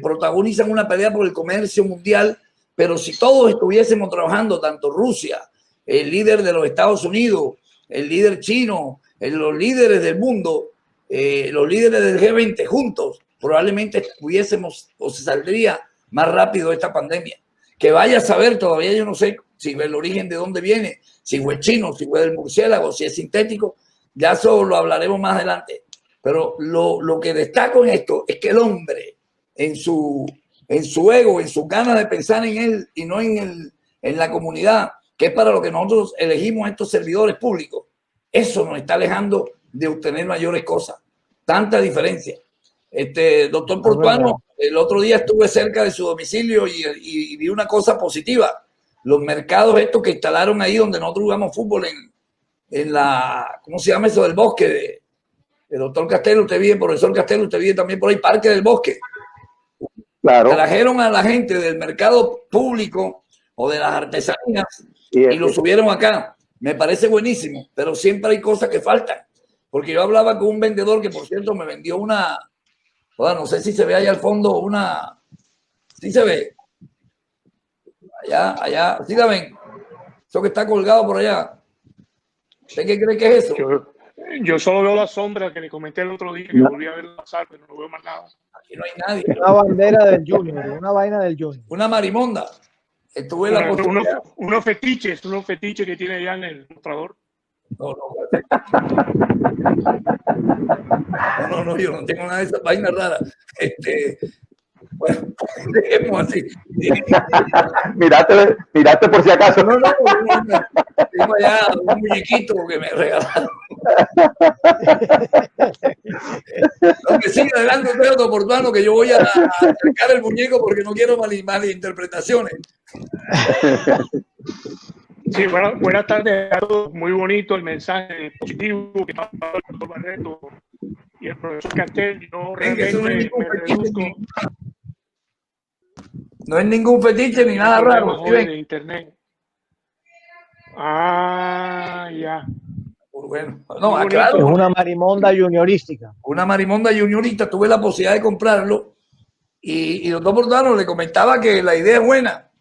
protagonizan una pelea por el comercio mundial, pero si todos estuviésemos trabajando, tanto Rusia, el líder de los Estados Unidos, el líder chino, los líderes del mundo, los líderes del G20 juntos, probablemente pudiésemos o se saldría más rápido esta pandemia. Que vaya a saber, todavía yo no sé si el origen de dónde viene, si fue chino, si fue del murciélago, si es sintético, ya eso lo hablaremos más adelante. Pero lo que destaco en esto es que el hombre, en su ego, en sus ganas de pensar en él y no en la comunidad, que es para lo que nosotros elegimos estos servidores públicos, eso nos está alejando de obtener mayores cosas. Tanta diferencia. Doctor Portuano, el otro día estuve cerca de su domicilio y vi una cosa positiva. Los mercados estos que instalaron ahí donde nosotros jugamos fútbol en la, ¿cómo se llama eso del bosque? El doctor Castelo, usted vive, profesor Castelo, usted vive también por ahí, Parque del Bosque. Claro. Trajeron a la gente del mercado público o de las artesanías y lo subieron acá. Me parece buenísimo, pero siempre hay cosas que faltan. Porque yo hablaba con un vendedor que, por cierto, me vendió una, no sé si se ve allá al fondo, una, sí se ve. Allá, sí la ven. Eso que está colgado por allá. ¿Usted qué cree que es eso? Yo solo veo la sombra que le comenté el otro día, que volví a ver pasar, pero no veo más nada. Aquí no hay nadie. Una bandera del Junior, una vaina del Junior. Una marimonda. Estuve Unos fetiches que tiene allá en el mostrador. No, yo no tengo nada de esas vainas raras. Bueno, dejemos así. Miraste por si acaso. No, tengo allá un muñequito que me regalaron. Aunque sigue adelante usted, doctor Portuano, que yo voy a acercar el muñeco porque no quiero malinterpretaciones. Sí, buenas tardes a todos. Muy bonito el mensaje positivo que ha dado el doctor Barreto y el profesor Castel. Yo realmente me reduzco. No es ningún fetiche ni nada raro. De internet. Ya. Bueno, no, claro. Es una marimonda juniorística. Una marimonda juniorista. Tuve la posibilidad de comprarlo y doctor Portuano le comentaba que la idea es buena,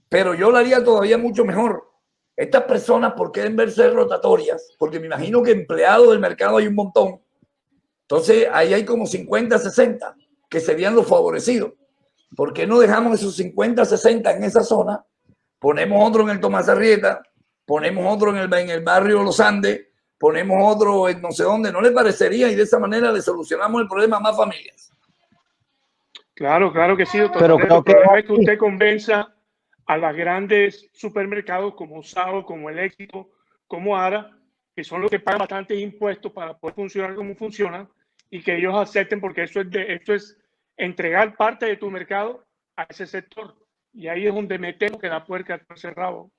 pero yo la haría todavía mucho mejor. Estas personas, ¿por qué deben verse rotatorias? Porque me imagino que empleados del mercado hay un montón. Entonces, ahí hay como 50, 60 que serían los favorecidos. ¿Por qué no dejamos esos 50, 60 en esa zona? Ponemos otro en el Tomás Arrieta, ponemos otro en el barrio Los Andes, ponemos otro en no sé dónde. ¿No le parecería? Y de esa manera le solucionamos el problema a más familias. Claro que sí, doctor. Pero creo que es que usted convenza a los grandes supermercados como Sao, como El Éxito, como Ara, que son los que pagan bastantes impuestos para poder funcionar como funcionan, y que ellos acepten, porque esto es entregar parte de tu mercado a ese sector. Y ahí es donde metemos que la puerca está cerrado.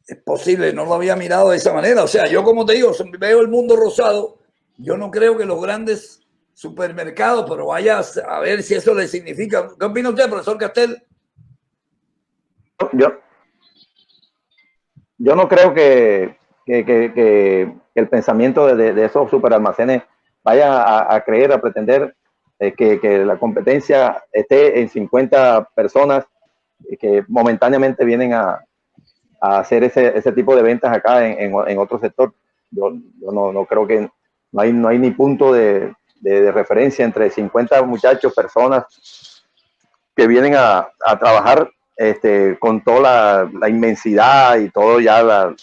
Es posible, no lo había mirado de esa manera. O sea, yo como te digo, veo el mundo rosado. Yo no creo que los grandes supermercados, pero vaya a ver si eso le significa. ¿Qué opina usted, profesor Castel? Yo no creo que el pensamiento de esos superalmacenes vaya a creer, a pretender que la competencia esté en 50 personas que momentáneamente vienen a hacer ese tipo de ventas acá en otro sector. Yo no creo que no hay ni punto de referencia entre 50 muchachos, personas que vienen a trabajar con toda la inmensidad y todo ya la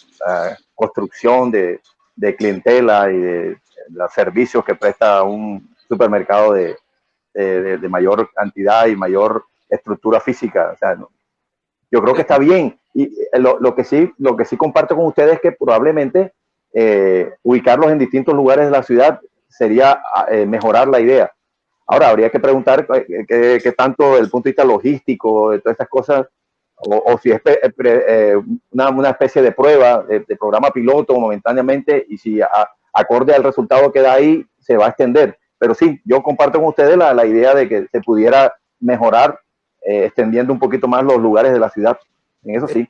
construcción de clientela y de los servicios que presta un supermercado de mayor cantidad y mayor estructura física. O sea, yo creo que está bien. Y lo que sí comparto con ustedes es que probablemente ubicarlos en distintos lugares de la ciudad sería mejorar la idea. Ahora, habría que preguntar qué tanto desde el punto de vista logístico, de todas estas cosas, o si es una especie de prueba, de programa piloto momentáneamente, y si acorde al resultado que da ahí, se va a extender. Pero sí, yo comparto con ustedes la idea de que se pudiera mejorar extendiendo un poquito más los lugares de la ciudad. En eso sí.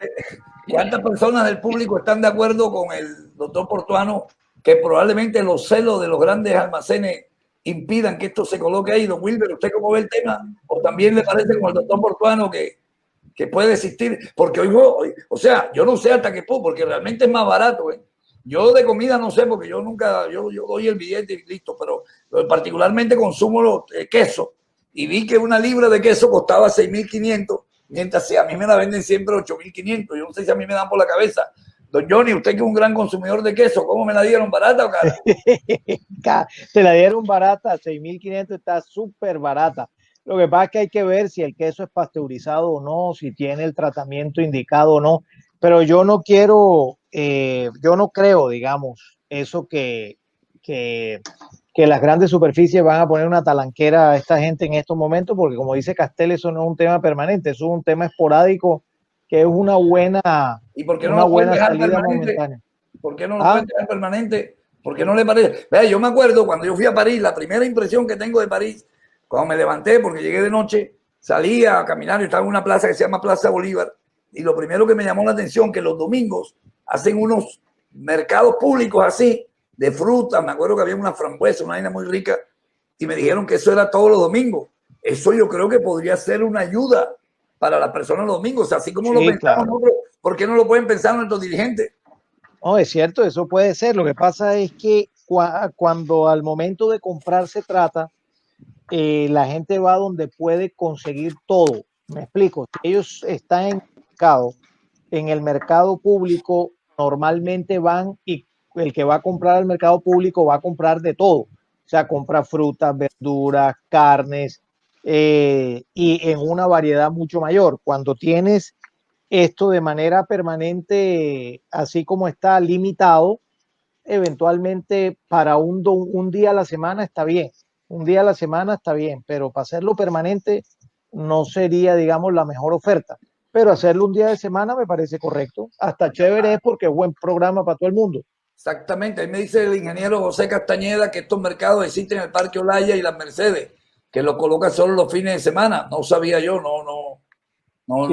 ¿Cuántas personas del público están de acuerdo con el doctor Portuano que probablemente los celos de los grandes almacenes impidan que esto se coloque ahí? Don Wilber, ¿usted cómo ve el tema? ¿O también le parece como el doctor Portuano que puede existir? Porque hoy, o sea, yo no sé hasta qué punto, porque realmente es más barato, ¿eh? Yo de comida no sé, porque yo nunca, yo doy el billete y listo, pero particularmente consumo queso, y vi que una libra de queso costaba 6.500, mientras a mí me la venden siempre 8.500. Yo no sé si a mí me dan por la cabeza. Don Johnny, usted que es un gran consumidor de queso, ¿cómo me la dieron? ¿Barata o cara? Te la dieron barata, 6.500 está súper barata. Lo que pasa es que hay que ver si el queso es pasteurizado o no, si tiene el tratamiento indicado o no. Pero yo no creo, digamos, eso que las grandes superficies van a poner una talanquera a esta gente en estos momentos, porque como dice Castel, eso no es un tema permanente, eso es un tema esporádico, que es una buena, ¿Y por qué no lo pueden dejar salida permanente? momentánea. ¿Por qué no lo pueden dejar permanente? ¿Por qué no le parece? Vea, yo me acuerdo cuando yo fui a París, la primera impresión que tengo de París, cuando me levanté, porque llegué de noche, salí a caminar y estaba en una plaza que se llama Plaza Bolívar, y lo primero que me llamó la atención que los domingos hacen unos mercados públicos así, de frutas. Me acuerdo que había una frambuesa, una vaina muy rica, y me dijeron que eso era todos los domingos. Eso yo creo que podría ser una ayuda para las personas los domingos, o sea, así como lo pensamos claro. nosotros, ¿por qué no lo pueden pensar nuestros dirigentes? No, es cierto, eso puede ser. Lo que pasa es que cuando al momento de comprar se trata, la gente va donde puede conseguir todo. Me explico. Si ellos están en el mercado público, normalmente van y el que va a comprar al mercado público va a comprar de todo. O sea, compra frutas, verduras, carnes, y en una variedad mucho mayor. Cuando tienes esto de manera permanente, así como está limitado, eventualmente para un día a la semana está bien. Un día a la semana está bien, pero para hacerlo permanente no sería, digamos, la mejor oferta. Pero hacerlo un día de semana me parece correcto. Hasta chévere es porque es buen programa para todo el mundo. Exactamente, ahí me dice el ingeniero José Castañeda que estos mercados existen en el Parque Olaya y las Mercedes, que los colocan solo los fines de semana. No sabía yo,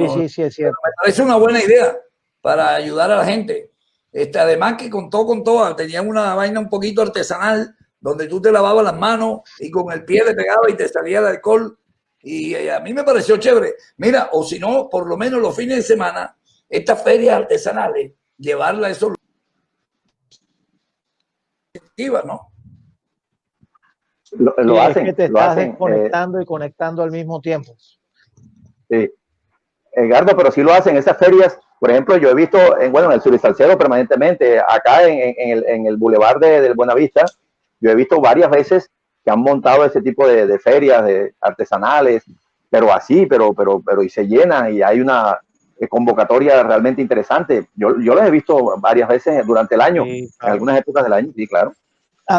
Sí, es cierto. Me parece una buena idea para ayudar a la gente. Además que con todo, tenían una vaina un poquito artesanal, donde tú te lavabas las manos y con el pie le pegaba y te salía el alcohol. Y a mí me pareció chévere. Mira, o si no, por lo menos los fines de semana, estas ferias artesanales, llevarla a esos lugares, ¿no? Lo hacen. Es que te lo estás hacen, desconectando y conectando al mismo tiempo. Sí. Edgardo, pero sí lo hacen esas ferias. Por ejemplo, yo he visto en el Sur y Salcedo permanentemente, acá en el Boulevard del Buenavista, yo he visto varias veces que han montado ese tipo de ferias artesanales, pero así, pero y se llenan y hay una convocatoria realmente interesante. Yo los he visto varias veces durante el año, Sí, claro. en algunas épocas del año, sí, claro.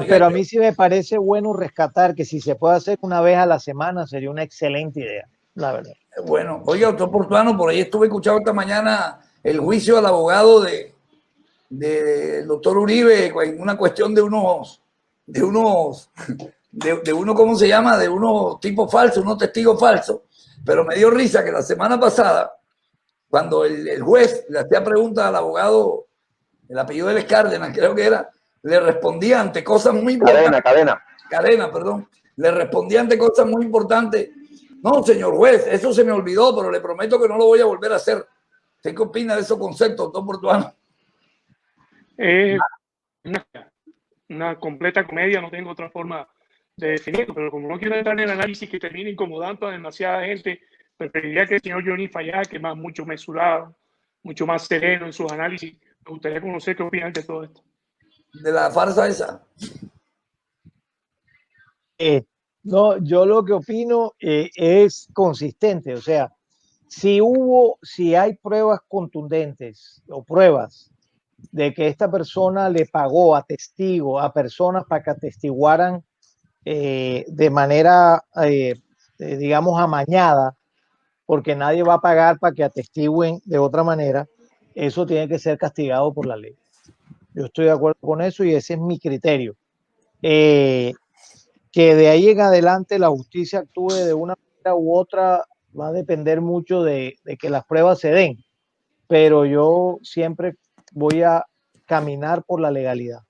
Pero a mí sí me parece bueno rescatar que si se puede hacer una vez a la semana sería una excelente idea, la verdad. Bueno, oiga, doctor Portuano, por ahí estuve escuchando esta mañana el juicio al abogado del doctor Uribe en una cuestión de unos, ¿cómo se llama? De unos tipos falsos, unos testigos falsos. Pero me dio risa que la semana pasada, cuando el juez le hacía preguntas al abogado, el apellido de Cárdenas, creo que era, le respondía ante cosas muy importantes. Cadena, perdón. Le respondía ante cosas muy importantes. No, señor juez, eso se me olvidó, pero le prometo que no lo voy a volver a hacer. ¿Usted qué opina de esos conceptos, doctor Portuano? Es una completa comedia, no tengo otra forma de definirlo, pero como no quiero entrar en el análisis que termine incomodando a demasiada gente, Preferiría que el señor Johnny Fayad, que es mucho mesurado, mucho más sereno en sus análisis. Me gustaría conocer qué opinan de todo esto. De la farsa esa. No, yo lo que opino es consistente, o sea, si hay pruebas contundentes o pruebas de que esta persona le pagó a testigos, a personas para que atestiguaran de manera, digamos, amañada, porque nadie va a pagar para que atestiguen de otra manera, eso tiene que ser castigado por la ley. Yo estoy de acuerdo con eso y ese es mi criterio. Que de ahí en adelante la justicia actúe de una manera u otra va a depender mucho de que las pruebas se den, pero yo siempre voy a caminar por la legalidad.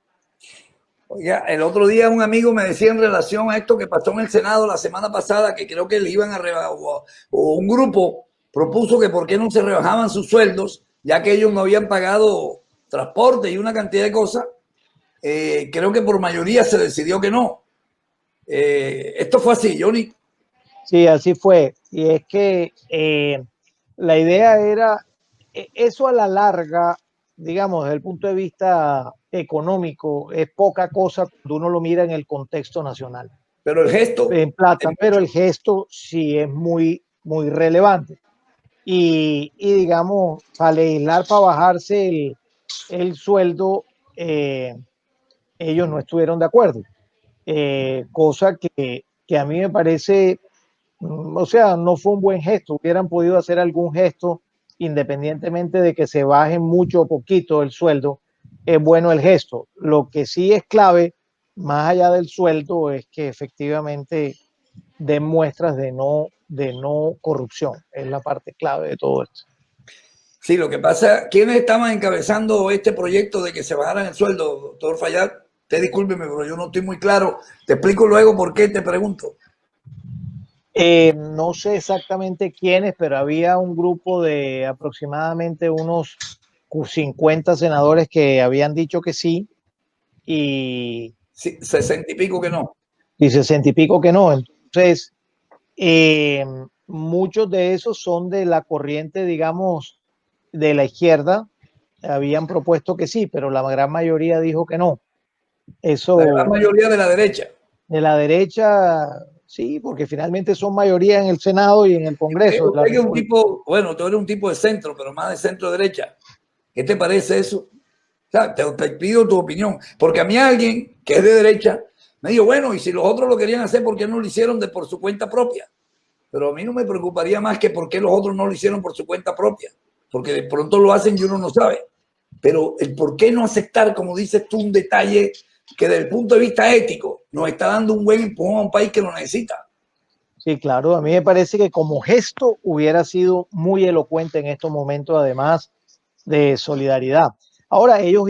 Oiga, el otro día un amigo me decía en relación a esto que pasó en el Senado la semana pasada, que creo que le iban a rebajar, o un grupo propuso que por qué no se rebajaban sus sueldos, ya que ellos no habían pagado transporte y una cantidad de cosas. Creo que por mayoría se decidió que no. Esto fue así, Johnny. Sí, así fue. Y es que la idea era, eso a la larga, digamos, desde el punto de vista económico, es poca cosa cuando uno lo mira en el contexto nacional. Pero el gesto. En plata, pero el gesto sí es muy, muy relevante. Y digamos, para legislar, para bajarse el sueldo, ellos no estuvieron de acuerdo. Cosa que a mí me parece, o sea, no fue un buen gesto. Hubieran podido hacer algún gesto independientemente de que se baje mucho o poquito el sueldo. Es bueno el gesto. Lo que sí es clave, más allá del sueldo, es que efectivamente den muestras de no corrupción. Es la parte clave de todo esto. Sí, lo que pasa, ¿quiénes estaban encabezando este proyecto de que se bajaran el sueldo, doctor Fayad? Te discúlpeme, pero yo no estoy muy claro. Te explico luego por qué te pregunto. No sé exactamente quiénes, pero había un grupo de aproximadamente unos 50 senadores que habían dicho que sí y, Sí, 60 y pico que no. y 60 y pico que no. Entonces, muchos de esos son de la corriente, digamos, de la izquierda. Habían propuesto que sí, pero la gran mayoría dijo que no. Eso, La gran mayoría de la derecha. de la derecha, sí, porque finalmente son mayoría en el Senado y en el Congreso. Usted que es un tipo, bueno, tú eres un tipo de centro, pero más de centro-derecha. ¿Qué te parece eso? O sea, te pido tu opinión. Porque a mí alguien que es de derecha me dijo, bueno, y si los otros lo querían hacer, ¿por qué no lo hicieron por su cuenta propia? Pero a mí no me preocuparía más que por qué los otros no lo hicieron por su cuenta propia. Porque de pronto lo hacen y uno no sabe. Pero el por qué no aceptar, como dices tú, un detalle que desde el punto de vista ético nos está dando un buen empujón a un país que lo necesita. Sí, claro, a mí me parece que como gesto hubiera sido muy elocuente en estos momentos, además de solidaridad. Ahora, ellos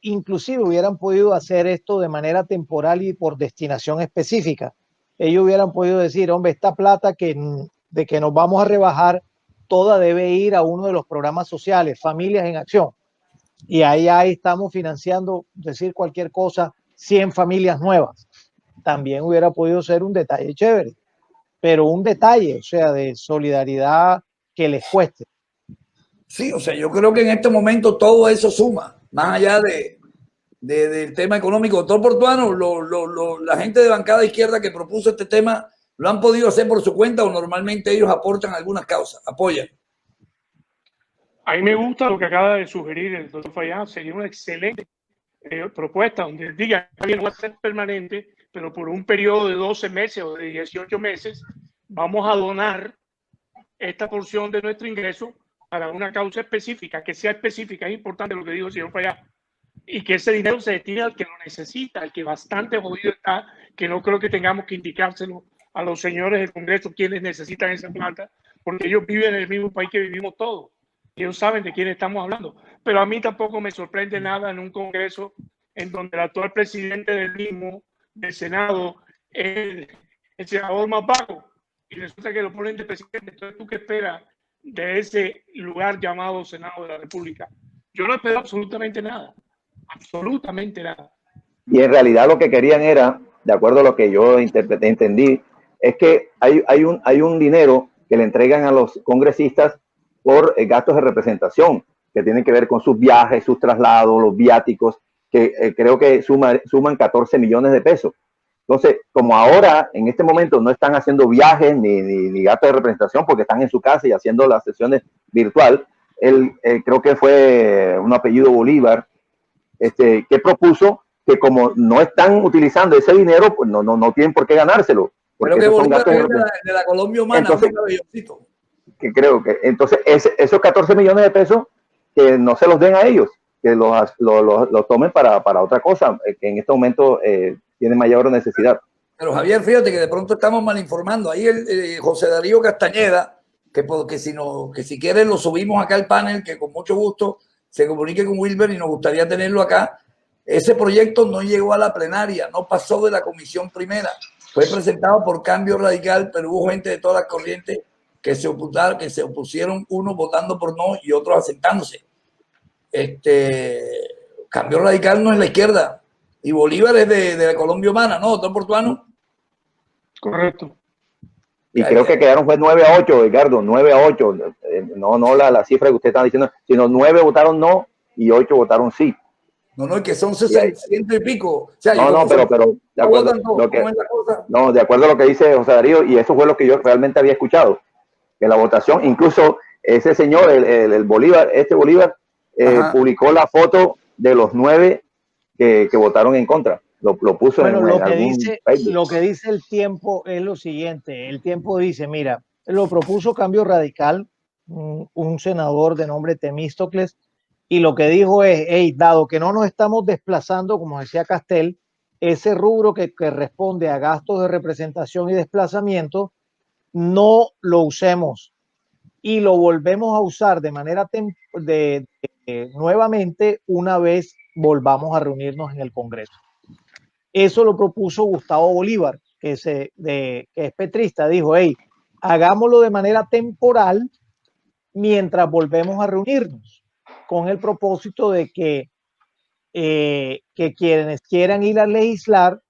inclusive hubieran podido hacer esto de manera temporal y por destinación específica. Ellos hubieran podido decir, hombre, esta plata de que nos vamos a rebajar, toda debe ir a uno de los programas sociales, Familias en Acción. Y ahí estamos financiando, decir cualquier cosa, 100 familias nuevas. También hubiera podido ser un detalle chévere, pero un detalle, o sea, de solidaridad que les cueste. Sí, o sea, yo creo que en este momento todo eso suma, más allá del tema económico. Doctor Portuano, la gente de bancada izquierda que propuso este tema, ¿lo han podido hacer por su cuenta o normalmente ellos aportan algunas causas, apoyan? A mí me gusta lo que acaba de sugerir el doctor Fayad, sería una excelente propuesta donde diga que no va a ser permanente, pero por un periodo de 12 meses o de 18 meses vamos a donar esta porción de nuestro ingreso para una causa específica, que sea específica. Es importante lo que dijo el señor Fayad, y que ese dinero se destine al que lo necesita, al que bastante jodido está, que no creo que tengamos que indicárselo a los señores del Congreso quienes necesitan esa plata, porque ellos viven en el mismo país que vivimos todos. Ellos saben de quién estamos hablando. Pero a mí tampoco me sorprende nada en un Congreso en donde el actual presidente del mismo, del Senado, es el senador más bajo, y resulta que lo ponen de presidente. Entonces, ¿tú qué esperas de ese lugar llamado Senado de la República? Yo no espero absolutamente nada. Absolutamente nada. Y en realidad lo que querían era, de acuerdo a lo que yo interpreté, entendí, es que hay un dinero que le entregan a los congresistas por gastos de representación, que tienen que ver con sus viajes, sus traslados, los viáticos, que creo que suman 14 millones de pesos. Entonces, como ahora, en este momento, no están haciendo viajes ni gastos de representación porque están en su casa y haciendo las sesiones virtual, él creo que fue un apellido Bolívar, que propuso que como no están utilizando ese dinero, pues no tienen por qué ganárselo. Porque creo que esos son Bolívar gastos de la Colombia humana. Entonces, que creo que entonces esos 14 millones de pesos que no se los den a ellos, que los tomen para otra cosa, que en este momento tiene mayor necesidad. Pero Javier, fíjate que de pronto estamos mal informando. Ahí José Darío Castañeda, que si quiere lo subimos acá al panel, que con mucho gusto se comunique con Wilber y nos gustaría tenerlo acá. Ese proyecto no llegó a la plenaria, no pasó de la comisión primera. Fue presentado por Cambio Radical, pero hubo gente de todas las corrientes que se opusieron, unos votando por no y otros asentándose. Cambio Radical no es la izquierda y Bolívar es de la Colombia humana, ¿no, doctor Portuano? Correcto. Y creo que quedaron fue 9-8, Edgardo, 9-8. No la cifra que usted está diciendo, sino 9 votaron no y 8 votaron sí. No, es que son 600 y pico. O sea, pero de acuerdo, de acuerdo a lo que dice José Darío, y eso fue lo que yo realmente había escuchado, que la votación, incluso ese señor, el Bolívar, Bolívar, publicó la foto de los 9 que votaron en contra. Lo puso bueno, en lo que dice el tiempo es lo siguiente. El tiempo dice, mira, lo propuso Cambio Radical, un senador de nombre Temístocles, y lo que dijo es, hey, dado que no nos estamos desplazando, como decía Castel, ese rubro que responde a gastos de representación y desplazamiento, no lo usemos y lo volvemos a usar de manera nuevamente una vez volvamos a reunirnos en el Congreso. Eso lo propuso Gustavo Bolívar, que es petrista. Dijo, hey, hagámoslo de manera temporal mientras volvemos a reunirnos, con el propósito de que quienes quieran ir a legislar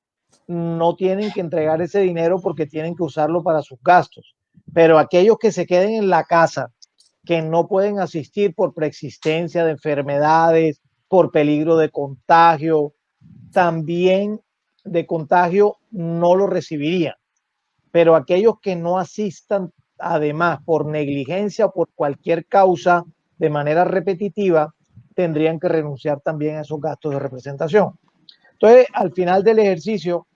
no tienen que entregar ese dinero porque tienen que usarlo para sus gastos. Pero aquellos que se queden en la casa, que no pueden asistir por preexistencia de enfermedades, por peligro de contagio, también de contagio no lo recibirían. Pero aquellos que no asistan, además, por negligencia o por cualquier causa de manera repetitiva, tendrían que renunciar también a esos gastos de representación. Entonces, al final del ejercicio,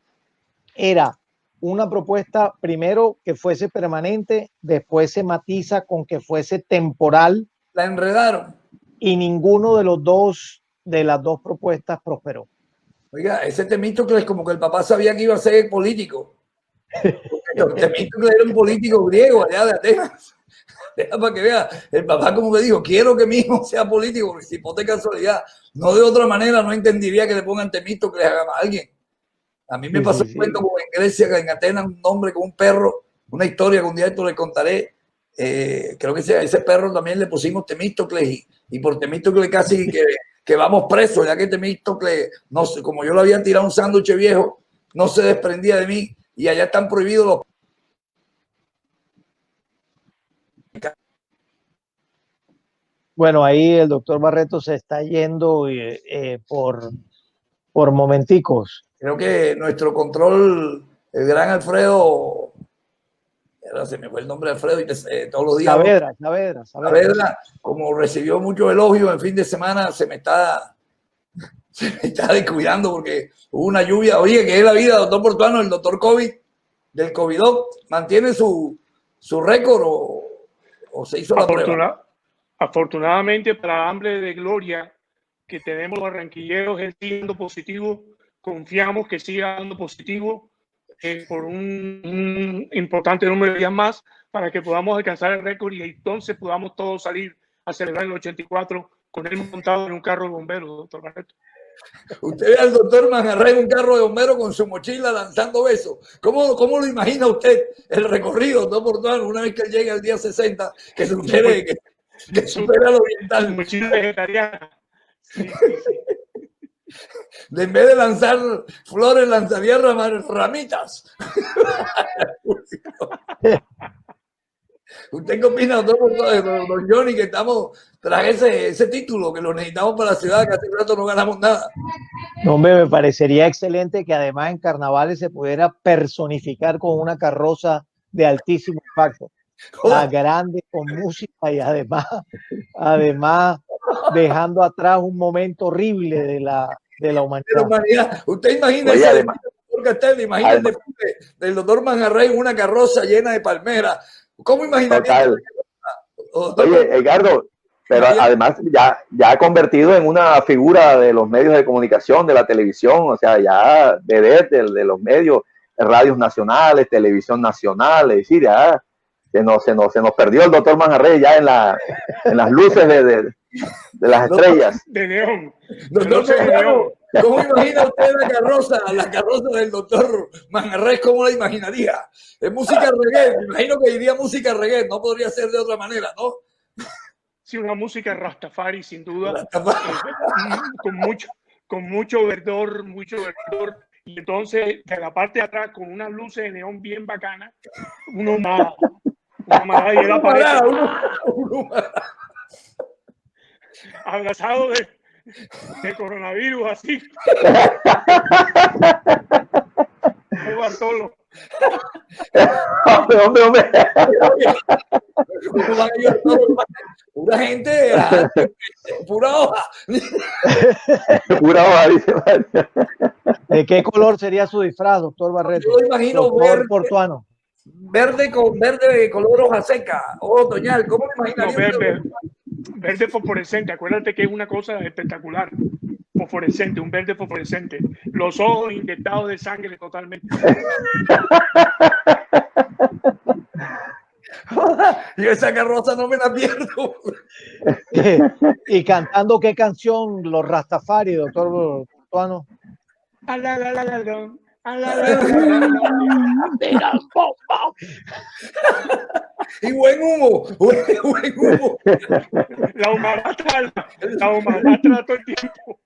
era una propuesta, primero, que fuese permanente, después se matiza con que fuese temporal. La enredaron. Y ninguno de las dos propuestas prosperó. Oiga, ese Temístocles como que el papá sabía que iba a ser político. Temístocles era un político griego allá de Atenas. Deja para que vea, el papá como que dijo, quiero que mi hijo sea político, porque si por casualidad, no de otra manera, no entendería que le pongan Temístocles a alguien. A mí me pasó un cuento como en Grecia, en Atenas, un hombre con un perro, una historia que un día esto le contaré. Creo que ese perro también le pusimos Temístocles y por Temístocles casi que vamos presos, ya que Temístocles, no sé, como yo le había tirado un sándwich viejo, no se desprendía de mí y allá están prohibidos los... Bueno, ahí el doctor Barreto se está yendo por momenticos. Creo que nuestro control, el gran Alfredo, se me fue el nombre de Alfredo y todos los días. Saavedra, como recibió mucho elogio en fin de semana, se me está descuidando porque hubo una lluvia. Oye, que es la vida, doctor Portuano, el doctor COVID, del COVID-19, ¿mantiene su récord o se hizo la prueba? Afortunadamente, para hambre de gloria que tenemos los barranquilleros, él siendo positivo, confiamos que siga dando positivo por un importante número de días más para que podamos alcanzar el récord y entonces podamos todos salir a celebrar el 84 con él montado en un carro de bomberos, doctor Barreto. Usted ve al doctor Manjarre en un carro de bomberos con su mochila lanzando besos. ¿Cómo lo imagina usted el recorrido, doctor Portuano, una vez que llegue al día 60, que supere lo oriental? Mochila vegetariana. Sí. En vez de lanzar flores, lanzaría ramitas. ¿Usted qué opina, don Johnny, que estamos tras ese título, que lo necesitamos para la ciudad, que hace rato no ganamos nada? No, hombre, me parecería excelente que además en carnavales se pudiera personificar con una carroza de altísimo impacto, grande, con música y además dejando atrás un momento horrible de la humanidad. Usted imagina Oye, ese además, doctor Castel, imagina el desfile del doctor Manjarrey en una carroza llena de palmeras. ¿Cómo imaginaría? Oye, Edgardo, pero además ya ha convertido en una figura de los medios de comunicación, de la televisión, o sea, ya de los medios, radios nacionales, televisión nacional, es decir, ya se nos perdió el doctor Manjarrey ya en las luces de las estrellas. De neón. Doctor, ¿cómo imagina usted la carroza del doctor Manjarrey? ¿Cómo la imaginaría? Es música reggae, me imagino que diría música reggae, no podría ser de otra manera, ¿no? Sí, una música Rastafari, sin duda, con mucho verdor, y entonces de la parte de atrás con unas luces de neón bien bacanas, una marada y él aparece abrazado de coronavirus, así. Bartolo. Hombre. Pura gente, pura hoja. Pura hoja, dice. ¿De qué color sería su disfraz, doctor Barreto? Yo imagino doctor Portuano. Verde de color hoja seca, otoñal. ¿Cómo lo imaginaría? Verde fosforescente. Acuérdate que es una cosa espectacular. Fosforescente, un verde fosforescente. Los ojos inyectados de sangre totalmente. Y esa carroza no me la pierdo. ¿Y cantando qué canción los Rastafari, doctor Portuano? Y buen humo. La humanidad todo el tiempo.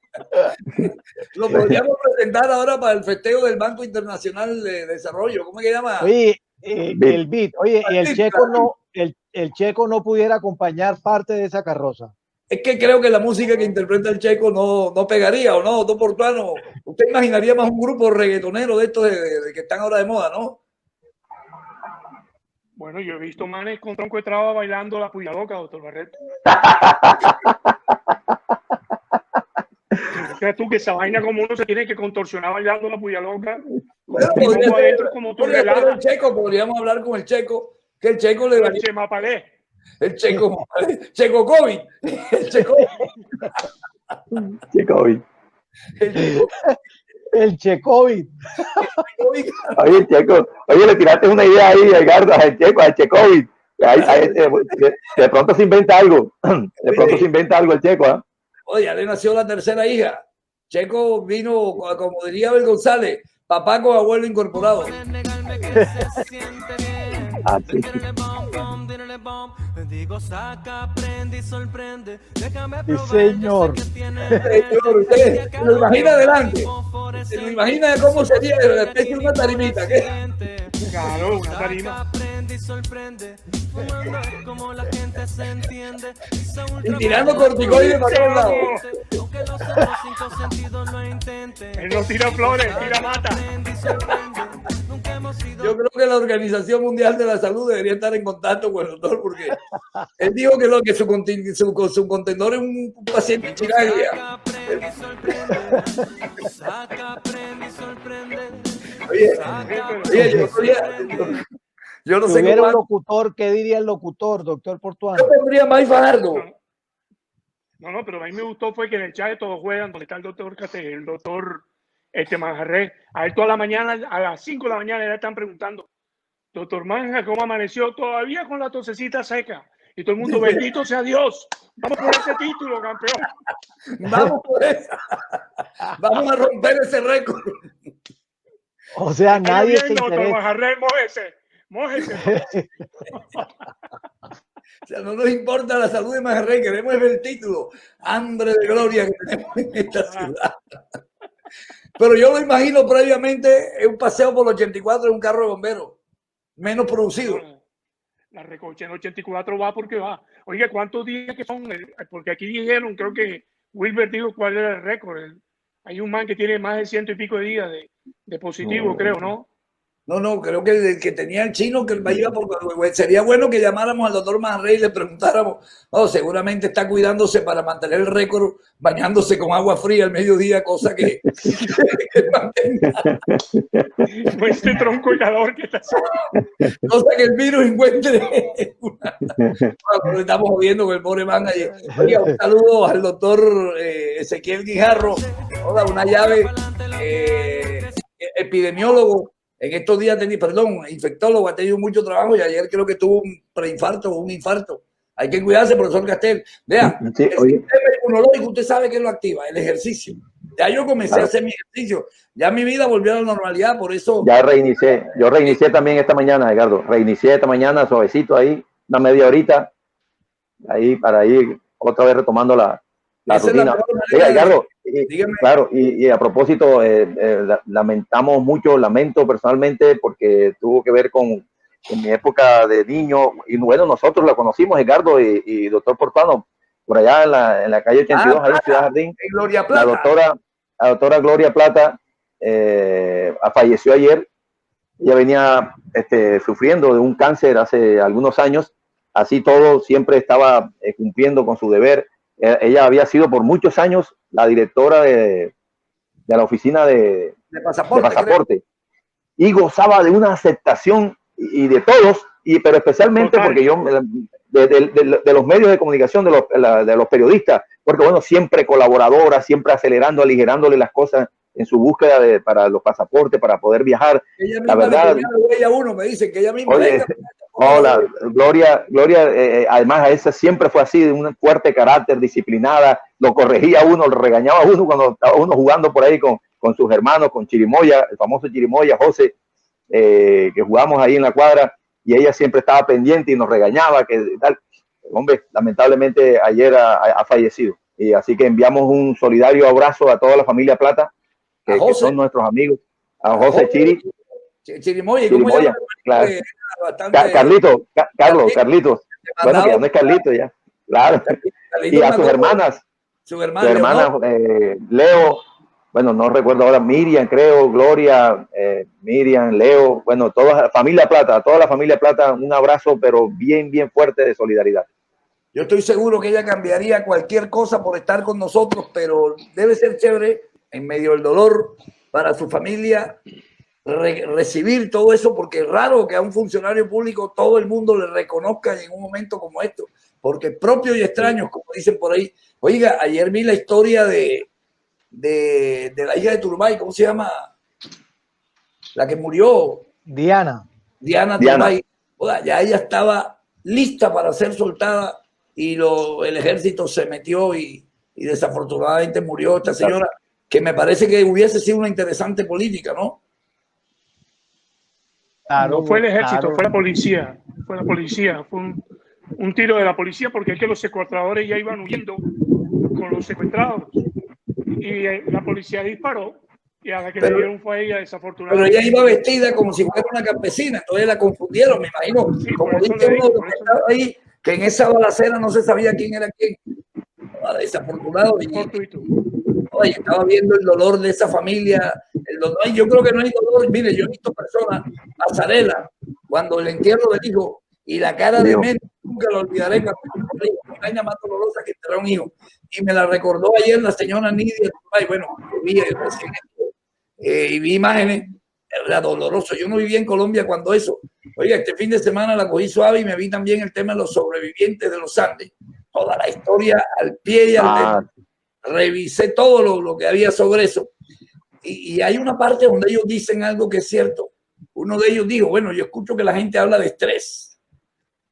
Lo podríamos presentar ahora para el festejo del Banco Internacional de Desarrollo. ¿Cómo se llama? Oye, el beat. Oye, y el Checo no pudiera acompañar parte de esa carroza. Es que creo que la música que interpreta el Checo no pegaría, ¿o no, doctor Portuano? Usted imaginaría más un grupo reggaetonero de estos de que están ahora de moda, ¿no? Bueno, yo he visto manes con tronco de traba bailando la puya loca, doctor Barreto. ¿Crees tú que esa vaina como uno se tiene que contorsionar bailando la puya loca? Bueno, el Checo, podríamos hablar con el Checo, que el Checo le daría... El Checo COVID. El Checovid. Oye, el Checo. Oye, le tiraste una idea ahí, Edgardo, al Checovid. De pronto se inventa algo. El Checo, ¿eh? Oye, le nació la tercera hija. Checo vino, como diría Abel González, papá con abuelo incorporado. Sí. Sí, señor. ¿Usted se lo imagina adelante? ¿Se lo imagina cómo sería la especie de una tarimita? ¿Qué? Claro, una tarima. Y tirando corticoides para todos lados. Él no tira flores, tira mata. Yo creo que la Organización Mundial de la Salud debería estar en contacto con el doctor, porque él dijo que su contendor es un paciente chiraglia. Oye, yo no sé si hubiera un locutor, ¿qué diría el locutor, doctor Portuano? Yo pondría Mike Fajardo. No, pero a mí me gustó fue que en el chat de Todos Juegan, donde está el doctor Castel, el doctor Manjarrey, a él toda la mañana, a las 5 de la mañana, le están preguntando, doctor Manja, ¿cómo amaneció? Todavía con la tosecita seca. Y todo el mundo, bendito sea Dios. Vamos por ese título, campeón. Vamos por eso. Vamos a romper ese récord. O sea, nadie se interesa. Doctor Manjarrey, mójese. O sea, no nos importa la salud de Manjarrey, queremos ver el título. Hambre de gloria que tenemos en esta ciudad. Pero yo lo imagino previamente en un paseo por los 84 en un carro de bomberos, menos producido. La recocha en 84 va porque va. Oiga, ¿cuántos días que son? Porque aquí dijeron, creo que Wilber dijo cuál era el récord. Hay un man que tiene más de 100 y pico de días de positivo, creo, ¿no? No, creo que el que tenía el chino que iba por... Sería bueno que llamáramos al doctor Manrey y le preguntáramos. No, seguramente está cuidándose para mantener el récord, bañándose con agua fría al mediodía, cosa que mantenga. Pues este tronco de calor que está haciendo. Cosa que el virus encuentre. Bueno, estamos jodiendo con el pobre man ayer. Oiga, un saludo al doctor Ezequiel Guijarro. Hola, una llave. Epidemiólogo. En estos días infectólogo, ha tenido mucho trabajo y ayer creo que tuvo un preinfarto o un infarto. Hay que cuidarse, profesor Castel. Vea, sí, el sistema inmunológico, usted sabe que lo activa, el ejercicio. Ya yo comencé a hacer mi ejercicio. Ya mi vida volvió a la normalidad, por eso... Ya reinicié. Yo reinicié también esta mañana, Edgardo. Reinicié esta mañana, suavecito ahí, una media horita, ahí para ir otra vez retomando la rutina. Oiga, Edgardo, claro, y a propósito, lamento personalmente porque tuvo que ver con mi época de niño, y bueno, nosotros la conocimos, Edgardo y doctor Portano, por allá en la calle 82, ahí en Ciudad Jardín. Gloria Plata. La doctora Gloria Plata falleció ayer. Ella venía sufriendo de un cáncer hace algunos años, así todo, siempre estaba cumpliendo con su deber. Ella había sido por muchos años la directora de la oficina de pasaporte y gozaba de una aceptación y de todos, pero especialmente porque yo de los medios de comunicación, de los periodistas, porque bueno, siempre colaboradora, siempre acelerando, aligerándole las cosas en su búsqueda para los pasaportes, para poder viajar. Ella misma, la verdad, ella uno me dice que ella misma. Hola, Gloria, además a esa siempre fue así, de un fuerte carácter, disciplinada, lo corregía a uno, lo regañaba a uno cuando estaba uno jugando por ahí con sus hermanos, con Chirimoya, el famoso Chirimoya, José, que jugamos ahí en la cuadra, y ella siempre estaba pendiente y nos regañaba, que tal. Hombre, lamentablemente ayer ha fallecido, y así que enviamos un solidario abrazo a toda la familia Plata, que son nuestros amigos, a José Chirimoya, claro. Carlitos. Bueno, que ya no es Carlito ya. Claro. Y a sus hermanas. Su hermana Leo, bueno, no recuerdo ahora, Miriam, creo, Gloria, Miriam, Leo, bueno, toda la familia Plata, un abrazo, pero bien, bien fuerte de solidaridad. Yo estoy seguro que ella cambiaría cualquier cosa por estar con nosotros, pero debe ser chévere, en medio del dolor, para su familia, recibir todo eso, porque es raro que a un funcionario público todo el mundo le reconozca en un momento como esto, porque propios y extraños, como dicen por ahí. Oiga, ayer vi la historia de la hija de Turbay, ¿cómo se llama? La que murió. Diana Turbay. Oiga, ya ella estaba lista para ser soltada y el ejército se metió y desafortunadamente murió esta señora, que me parece que hubiese sido una interesante política, ¿no? Claro, no fue el ejército, fue la policía. Fue la policía, fue un tiro de la policía, porque es que los secuestradores ya iban huyendo con los secuestrados. Y la policía disparó, y a la que le dieron fue a ella, desafortunadamente. Pero ella iba vestida como si fuera una campesina, entonces la confundieron, me imagino. Sí, como dice uno que estaba ahí, que en esa balacera no se sabía quién era quién. Desafortunado. Y estaba viendo el dolor de esa familia. El dolor, yo creo que no hay dolor. Mire, yo he visto personas, pasarela, cuando el entierro del hijo y la cara de Mena, nunca lo olvidaré, cuando la caña más dolorosa que enterró un hijo. Y me la recordó ayer la señora Nidia. Bueno, y vi imágenes, era doloroso. Yo no vivía en Colombia cuando eso. Oiga, este fin de semana la cogí suave y me vi también el tema de los sobrevivientes de los Andes. Toda la historia al pie y al dedo. Revisé todo lo que había sobre eso. Y hay una parte donde ellos dicen algo que es cierto. Uno de ellos dijo, bueno, yo escucho que la gente habla de estrés.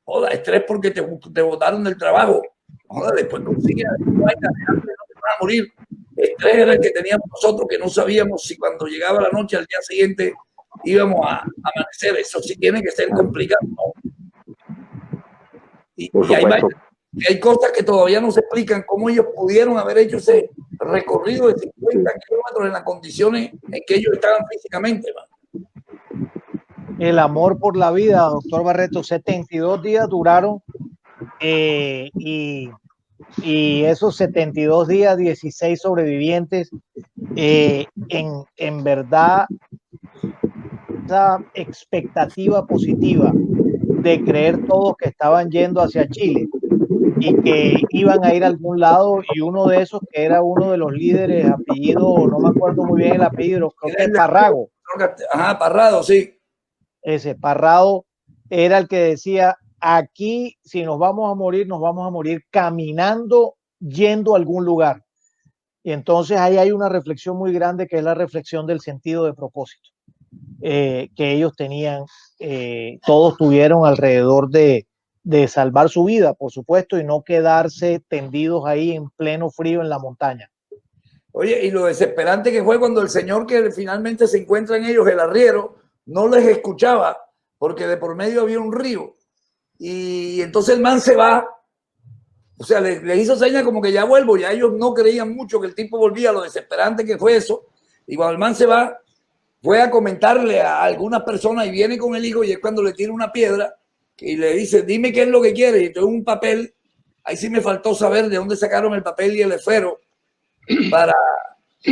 Joda, estrés porque te botaron del trabajo. Joda, después consigues no te van a morir. Estrés era el que teníamos nosotros, que no sabíamos si cuando llegaba la noche al día siguiente íbamos a amanecer. Eso sí tiene que ser complicado, ¿no? Y hay cosas que todavía no se explican, cómo ellos pudieron haber hecho ese recorrido de 50 kilómetros en las condiciones en que ellos estaban físicamente. el amor por la vida, doctor Barreto. 72 días duraron y esos 72 días, 16 sobrevivientes, en verdad, esa expectativa positiva de creer todos que estaban yendo hacia Chile y que iban a ir a algún lado, y uno de esos que era uno de los líderes, apellido, no me acuerdo muy bien el apellido, creo que es Parrago. Ajá, Parrado, sí. Ese Parrado era el que decía, aquí si nos vamos a morir caminando, yendo a algún lugar. Y entonces ahí hay una reflexión muy grande, que es la reflexión del sentido de propósito que ellos tenían, todos tuvieron alrededor de salvar su vida, por supuesto, y no quedarse tendidos ahí en pleno frío en la montaña. Oye, y lo desesperante que fue cuando el señor que finalmente se encuentra en ellos, el arriero, no les escuchaba porque de por medio había un río. Y entonces el man se va, o sea, le hizo señas como que ya vuelvo, ya ellos no creían mucho que el tipo volvía, lo desesperante que fue eso. Y cuando el man se va, fue a comentarle a algunas personas y viene con el hijo, y es cuando le tira una piedra y le dice, dime qué es lo que quiere. Y entonces un papel, ahí sí me faltó saber de dónde sacaron el papel y el esfero para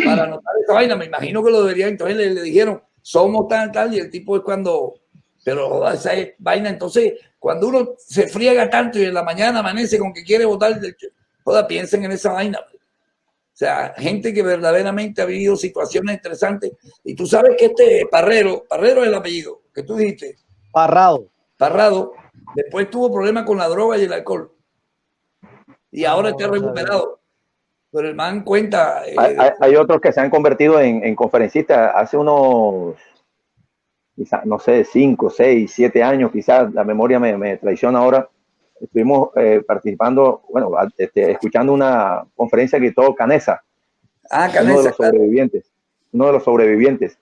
anotar esa vaina. Me imagino que lo deberían. Entonces le dijeron, somos tal, y el tipo es cuando, pero esa es vaina. Entonces, cuando uno se friega tanto y en la mañana amanece con que quiere votar, joda, piensen en esa vaina. O sea, gente que verdaderamente ha vivido situaciones interesantes. Y tú sabes que este Parrero es el apellido que tú dijiste. Parrado, después tuvo problemas con la droga y el alcohol. Y ahora está recuperado. Pero el man cuenta. Hay otros que se han convertido en conferencistas hace unos, quizás, no sé, 5, 6, 7 años, quizás la memoria me traiciona ahora. Estuvimos participando, bueno, escuchando una conferencia que todo Canesa, Canesa, uno de los sobrevivientes,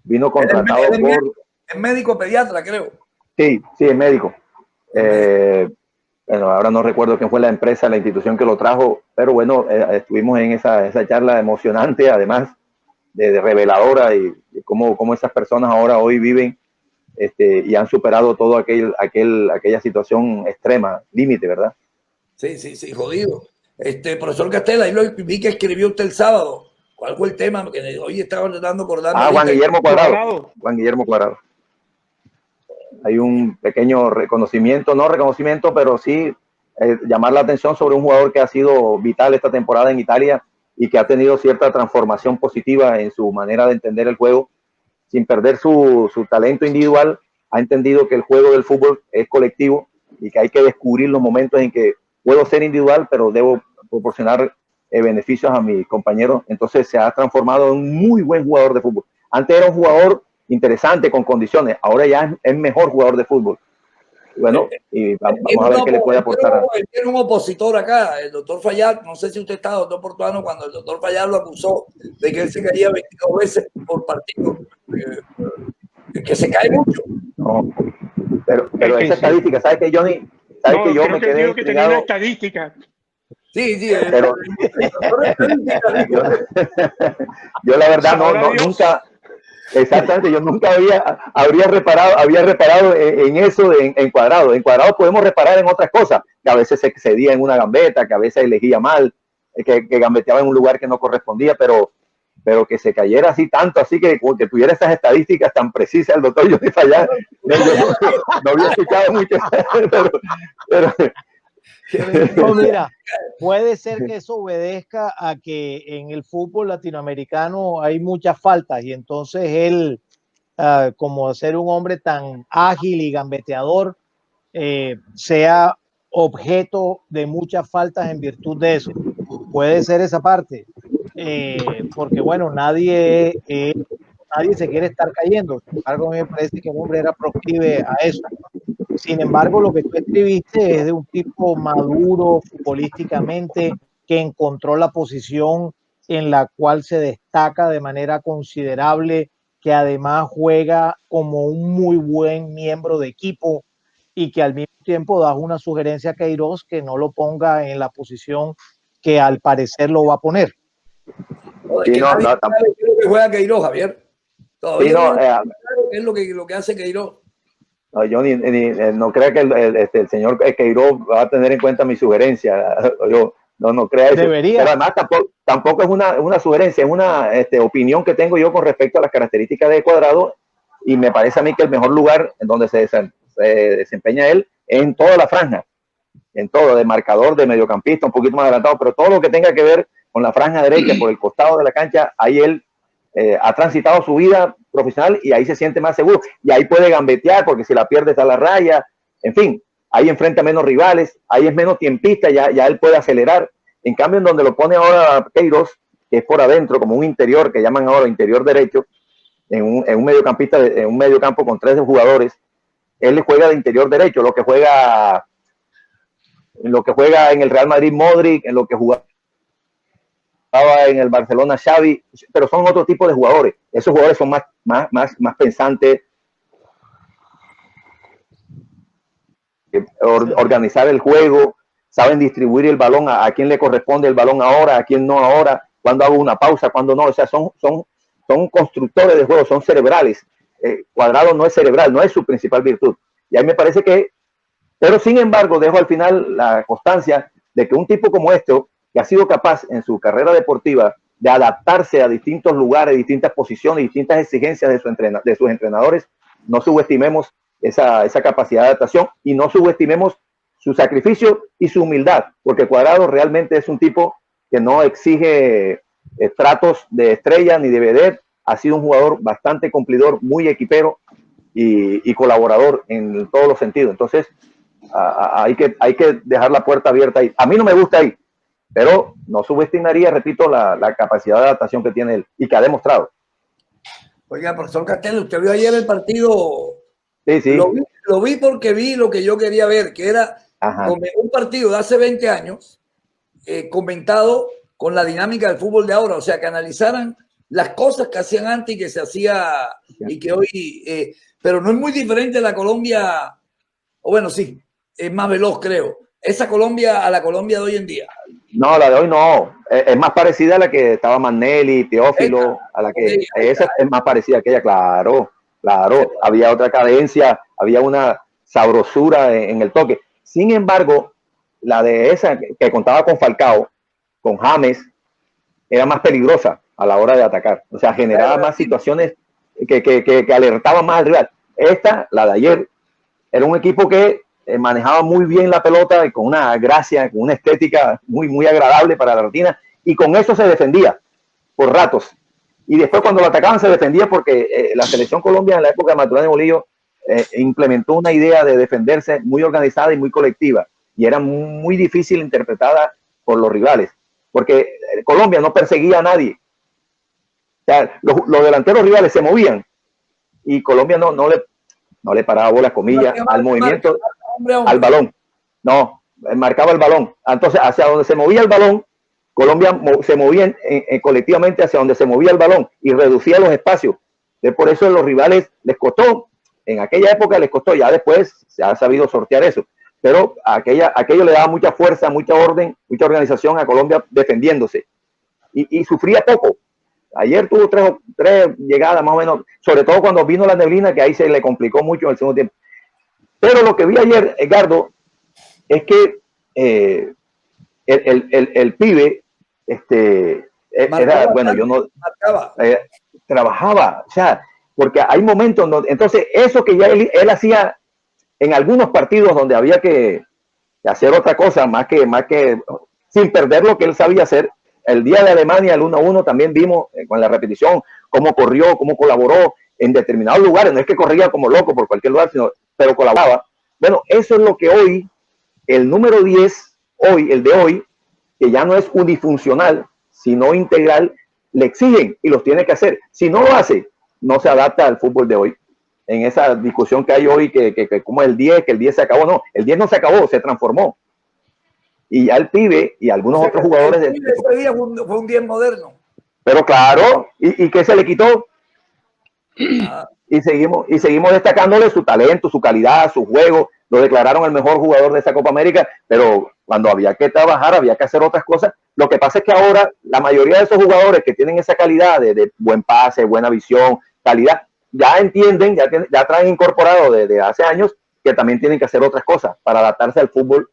vino contratado por... Es médico pediatra, creo. Sí, es médico. Bueno, ahora no recuerdo quién fue la empresa, la institución que lo trajo, pero bueno, estuvimos en esa charla emocionante, además de reveladora, y cómo esas personas hoy viven y han superado todo aquella situación extrema, límite, ¿verdad? Sí, jodido. Profesor Castela, ahí lo vi que escribió usted el sábado. ¿Cuál fue el tema? Que hoy estaba tratando de acordarme. Juan Guillermo Cuadrado. Hay un pequeño no reconocimiento, pero sí llamar la atención sobre un jugador que ha sido vital esta temporada en Italia y que ha tenido cierta transformación positiva en su manera de entender el juego, sin perder su talento individual. Ha entendido que el juego del fútbol es colectivo y que hay que descubrir los momentos en que puedo ser individual, pero debo proporcionar beneficios a mis compañeros. Entonces se ha transformado en un muy buen jugador de fútbol. Antes era un jugador interesante, con condiciones, ahora ya es mejor jugador de fútbol. Bueno, y vamos a ver qué le puede aportar. Tiene un opositor acá, el doctor Fayad. No sé si usted está, doctor Portuano, cuando el doctor Fayad lo acusó de que él se caía 22 veces por partido, que se cae mucho. No, pero esa estadística, ¿sabes qué, Johnny? ¿Sabes que yo me quedé que tenía una estadística? Sí, pero yo la verdad nunca. Exactamente, yo nunca había reparado en eso en Cuadrado. En Cuadrado podemos reparar en otras cosas, que a veces se excedía en una gambeta, que a veces elegía mal, que gambeteaba en un lugar que no correspondía, pero que se cayera así tanto, así que tuviera esas estadísticas tan precisas el doctor Johnny Fayad. No había escuchado mucho, pero no, mira, puede ser que eso obedezca a que en el fútbol latinoamericano hay muchas faltas y entonces él, como ser un hombre tan ágil y gambeteador, sea objeto de muchas faltas en virtud de eso. Puede ser esa parte, porque bueno, nadie se quiere estar cayendo. Sin embargo, a mí me parece que el hombre era proclive a eso. Sin embargo, lo que tú escribiste es de un tipo maduro futbolísticamente, que encontró la posición en la cual se destaca de manera considerable, que además juega como un muy buen miembro de equipo y que al mismo tiempo da una sugerencia a Queiroz que no lo ponga en la posición que al parecer lo va a poner. Sí, nadie sabe qué es lo que juega Queiroz, Javier. Todavía sí, qué es lo que hace Queiroz. No, yo no crea que el señor Queiroz va a tener en cuenta mi sugerencia. Yo no crea eso. Debería. Pero además tampoco es una sugerencia, es una opinión que tengo yo con respecto a las características de Cuadrado, y me parece a mí que el mejor lugar en donde se desempeña él es en toda la franja, en todo, de marcador, de mediocampista, un poquito más adelantado, pero todo lo que tenga que ver con la franja derecha por el costado de la cancha, ahí él ha transitado su vida profesional y ahí se siente más seguro. Y ahí puede gambetear porque si la pierde está a la raya. En fin, ahí enfrenta menos rivales, ahí es menos tiempista, ya él puede acelerar. En cambio, en donde lo pone ahora Queiroz, que es por adentro, como un interior, que llaman ahora interior derecho, en un mediocampista, en un mediocampo con 3 jugadores, él juega de interior derecho, lo que juega en el Real Madrid Modric, en lo que jugaba en el Barcelona Xavi, pero son otro tipo de jugadores. Esos jugadores son más pensantes, organizar el juego, saben distribuir el balón a quién le corresponde el balón ahora, a quién no ahora, cuando hago una pausa, cuando no. O sea, son constructores de juego, son cerebrales. Cuadrado no es cerebral, no es su principal virtud. Y ahí me parece que, pero sin embargo, dejo al final la constancia de que un tipo como este, que ha sido capaz en su carrera deportiva de adaptarse a distintos lugares, distintas posiciones, distintas exigencias de sus entrenadores, no subestimemos esa capacidad de adaptación y no subestimemos su sacrificio y su humildad, porque Cuadrado realmente es un tipo que no exige tratos de estrella ni de vedette, ha sido un jugador bastante cumplidor, muy equipero y colaborador en todos los sentidos. Entonces, hay que dejar la puerta abierta ahí. A mí no me gusta ahí, pero no subestimaría, repito, la capacidad de adaptación que tiene él y que ha demostrado. Oiga, profesor Castel, ¿usted vio ayer el partido? Sí. Lo vi porque vi lo que yo quería ver, que era un partido de hace 20 años comentado con la dinámica del fútbol de ahora, o sea, que analizaran las cosas que hacían antes y que se hacía y que hoy, pero no es muy diferente la Colombia, o bueno, sí, es más veloz, creo, esa Colombia a la Colombia de hoy en día. No, la de hoy no, es más parecida a la que estaba Manelli, Teófilo, a la que esa es más parecida a aquella, claro, había otra cadencia, había una sabrosura en el toque. Sin embargo, la de esa que contaba con Falcao, con James, era más peligrosa a la hora de atacar, o sea, generaba más situaciones que alertaban más al rival. Esta, la de ayer, era un equipo que manejaba muy bien la pelota, con una gracia, con una estética muy agradable para la retina, y con eso se defendía por ratos. Y después cuando lo atacaban se defendía porque la selección Colombia en la época de Maturana y Bolillo implementó una idea de defenderse muy organizada y muy colectiva, y era muy difícil interpretada por los rivales, porque Colombia no perseguía a nadie. O sea, los delanteros rivales se movían y Colombia no le paraba bolas, comillas, al movimiento, al balón. No, marcaba el balón. Entonces, hacia donde se movía el balón, Colombia se movía colectivamente hacia donde se movía el balón y reducía los espacios. Entonces, por eso a los rivales les costó, en aquella época les costó, ya después se ha sabido sortear eso. Pero aquello le daba mucha fuerza, mucha orden, mucha organización a Colombia defendiéndose. Y sufría poco. Ayer tuvo tres llegadas más o menos, sobre todo cuando vino la neblina, que ahí se le complicó mucho en el segundo tiempo. Pero lo que vi ayer, Edgardo, es que el pibe era, bueno, yo no trabajaba, o sea, porque hay momentos donde, entonces, eso que ya él hacía en algunos partidos donde había que hacer otra cosa, más que sin perder lo que él sabía hacer. El día de Alemania, el 1-1, también vimos con la repetición cómo corrió, cómo colaboró en determinados lugares. No es que corría como loco por cualquier lugar, pero colaboraba. Bueno, eso es lo que hoy, el número 10, el de hoy, que ya no es unifuncional, sino integral, le exigen y los tiene que hacer. Si no lo hace, no se adapta al fútbol de hoy. En esa discusión que hay hoy, que como el 10, que el 10 se acabó, no, el 10 no se acabó, se transformó. Y ya el pibe y algunos otros jugadores... Ese día fue un 10 moderno. Pero claro, ¿y qué se le quitó? Y seguimos destacándole su talento, su calidad, su juego. Lo declararon el mejor jugador de esa Copa América, pero cuando había que trabajar, había que hacer otras cosas. Lo que pasa es que ahora la mayoría de esos jugadores que tienen esa calidad de buen pase, buena visión, calidad, ya entienden, ya traen incorporado desde hace años que también tienen que hacer otras cosas para adaptarse al fútbol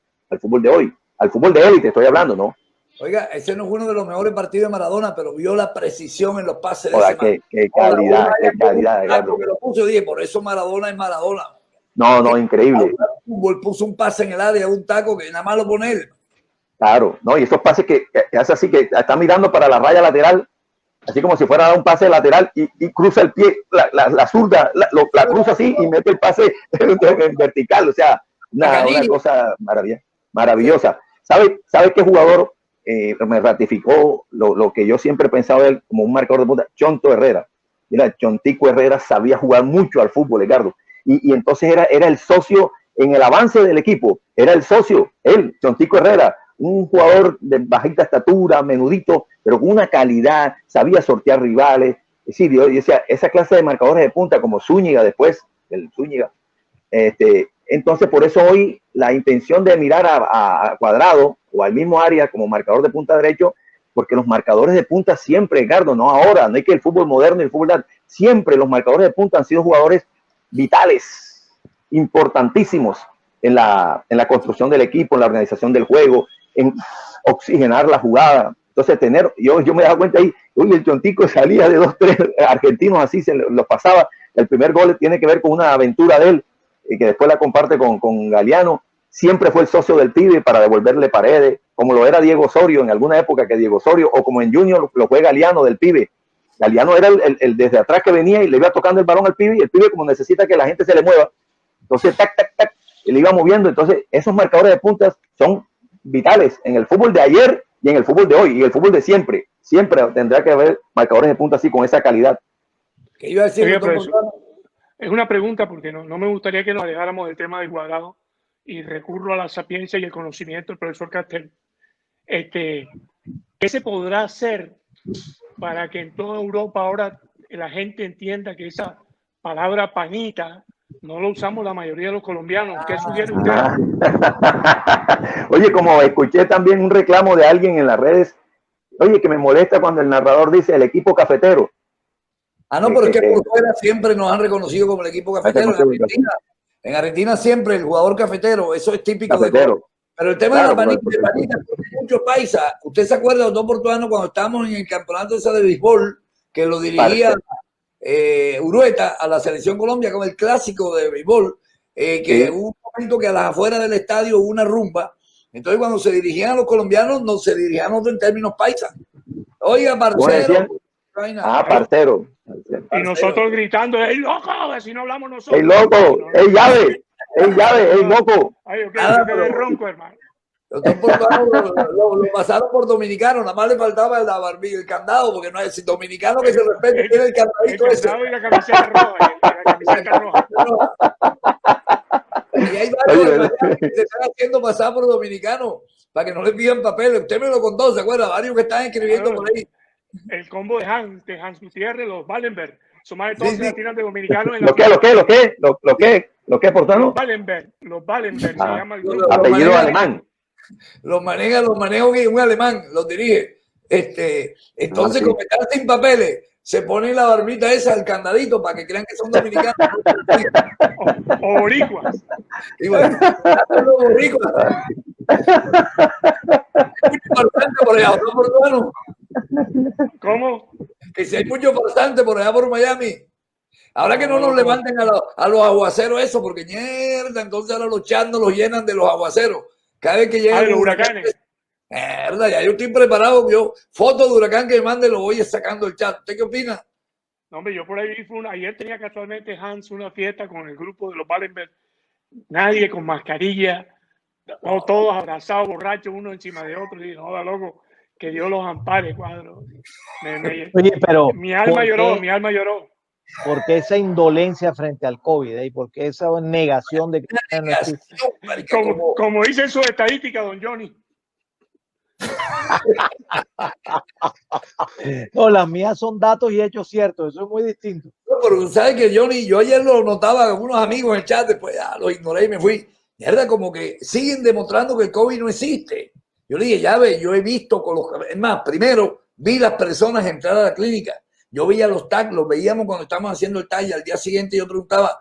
de hoy, al fútbol de élite estoy hablando, ¿no? Oiga, ese no es uno de los mejores partidos de Maradona, pero vio la precisión en los pases de Oiga, ese qué calidad, qué calidad. Que lo puso, dije, por eso Maradona es Maradona. No, increíble. Fútbol puso un pase en el área, un taco que nada más lo pone él. Claro, no, y esos pases que hace así, que está mirando para la raya lateral, así como si fuera a dar un pase lateral y cruza el pie, la zurda, la cruza así y mete el pase en vertical, o sea, una cosa maravillosa. ¿Sabe qué jugador me ratificó lo que yo siempre he pensado de él como un marcador de punta? Chonto Herrera. Mira, Chontico Herrera sabía jugar mucho al fútbol, Edgardo, y entonces era el socio en el avance del equipo, era el socio, él, Chontico Herrera, un jugador de bajita estatura, menudito, pero con una calidad, sabía sortear rivales. Es decir, yo decía, esa clase de marcadores de punta, como Zúñiga después, el Zúñiga, entonces por eso hoy la intención de mirar a Cuadrado o al mismo área como marcador de punta derecho, porque los marcadores de punta siempre, Edgardo, no ahora, no hay que el fútbol moderno y el fútbol, siempre los marcadores de punta han sido jugadores vitales, importantísimos en la construcción del equipo, en la organización del juego, en oxigenar la jugada. Entonces yo me daba cuenta ahí, uy, el Chontico salía de 2-3 argentinos, así se los pasaba. El primer gol tiene que ver con una aventura de él, que después la comparte con Galeano. Siempre fue el socio del pibe para devolverle paredes, como lo era Diego Osorio en alguna época, que Diego Osorio, o como en Junior lo fue Galeano del pibe. Galeano era el desde atrás que venía y le iba tocando el balón al pibe, y el pibe, como necesita que la gente se le mueva, entonces tac, tac, tac, y le iba moviendo. Entonces esos marcadores de puntas son vitales en el fútbol de ayer y en el fútbol de hoy y el fútbol de siempre. Siempre tendrá que haber marcadores de punta así, con esa calidad. ¿Qué iba a decir? Es una pregunta, porque no me gustaría que nos alejáramos del tema del Cuadrado, y recurro a la sapiencia y el conocimiento del profesor Castel. ¿Qué se podrá hacer para que en toda Europa ahora la gente entienda que esa palabra panita no lo usamos la mayoría de los colombianos? ¿Qué sugiere usted? Oye, como escuché también un reclamo de alguien en las redes, oye, que me molesta cuando el narrador dice el equipo cafetero. No, pero es que por fuera siempre nos han reconocido como el equipo cafetero. En Argentina siempre el jugador cafetero, eso es típico cafetero. de... Pero el tema de la panita, muchos paisas. ¿Usted se acuerda, doctor Portuano, cuando estábamos en el campeonato ese de béisbol, que lo dirigía Urueta a la Selección Colombia, como el clásico de béisbol, que hubo un momento que a las afueras del estadio hubo una rumba? Entonces cuando se dirigían a los colombianos, no se dirigían en términos paisas. Oiga, parcero. Parcero. Y nosotros gritando, ¡ey, loco! Si no hablamos nosotros. ¡Ey, loco! ¡Ey, llave! ¡Ey, loco! Ay, ok, pero ronco, hermano. Lo pasaron por dominicano, nada más le faltaba la barbilla, el candado, porque no es dominicano que se respete, tiene el candadito ese. Y la camiseta roja, la camiseta roja. Y hay varios que se están haciendo pasar por dominicanos para que no les pidan papeles. Usted me lo contó, ¿se acuerda? Varios que están escribiendo por ahí. El combo de Hans Gutiérrez, los Wallenberg, son más de todos se tiran de dominicanos. ¿Lo qué, Portano? Los Wallenberg, se llama el grupo. Apellido alemán. Los maneja un alemán, los dirige. Entonces, como están sin papeles, se pone la barbita esa, el candadito, para que crean que son dominicanos. O boricuas. Y bueno, los boricuas. Por allá, ¿no, Portuano? ¿Cómo? Que si hay mucho pasante por allá por Miami. Ahora que no nos levanten a los aguaceros eso, porque mierda, entonces ahora los chats los llenan de los aguaceros. Cada vez que llegan los huracanes. Mierda, ya yo estoy preparado. Yo, fotos de huracán que mande, lo voy sacando el chat. ¿Usted qué opina? No, hombre, yo por ahí ayer tenía casualmente Hans una fiesta con el grupo de los Wallenberg. Nadie con mascarilla, todos abrazados, borrachos, uno encima de otro. Y dije, no, loco, que Dios los ampare, cuadro. Oye, pero mi alma lloró. ¿Por qué esa indolencia frente al COVID? ¿Y por qué esa negación de que no existe? Como dice en su estadística, don Johnny. No, las mías son datos y hechos ciertos, eso es muy distinto. No, pero sabes que Johnny, yo ayer lo notaba con unos amigos en el chat, después ya lo ignoré y me fui. Mierda, como que siguen demostrando que el COVID no existe. Yo le dije, ya ve, yo he visto es más, primero vi las personas entrar a la clínica. Yo veía los tags, los veíamos cuando estábamos haciendo el tag y al día siguiente yo preguntaba,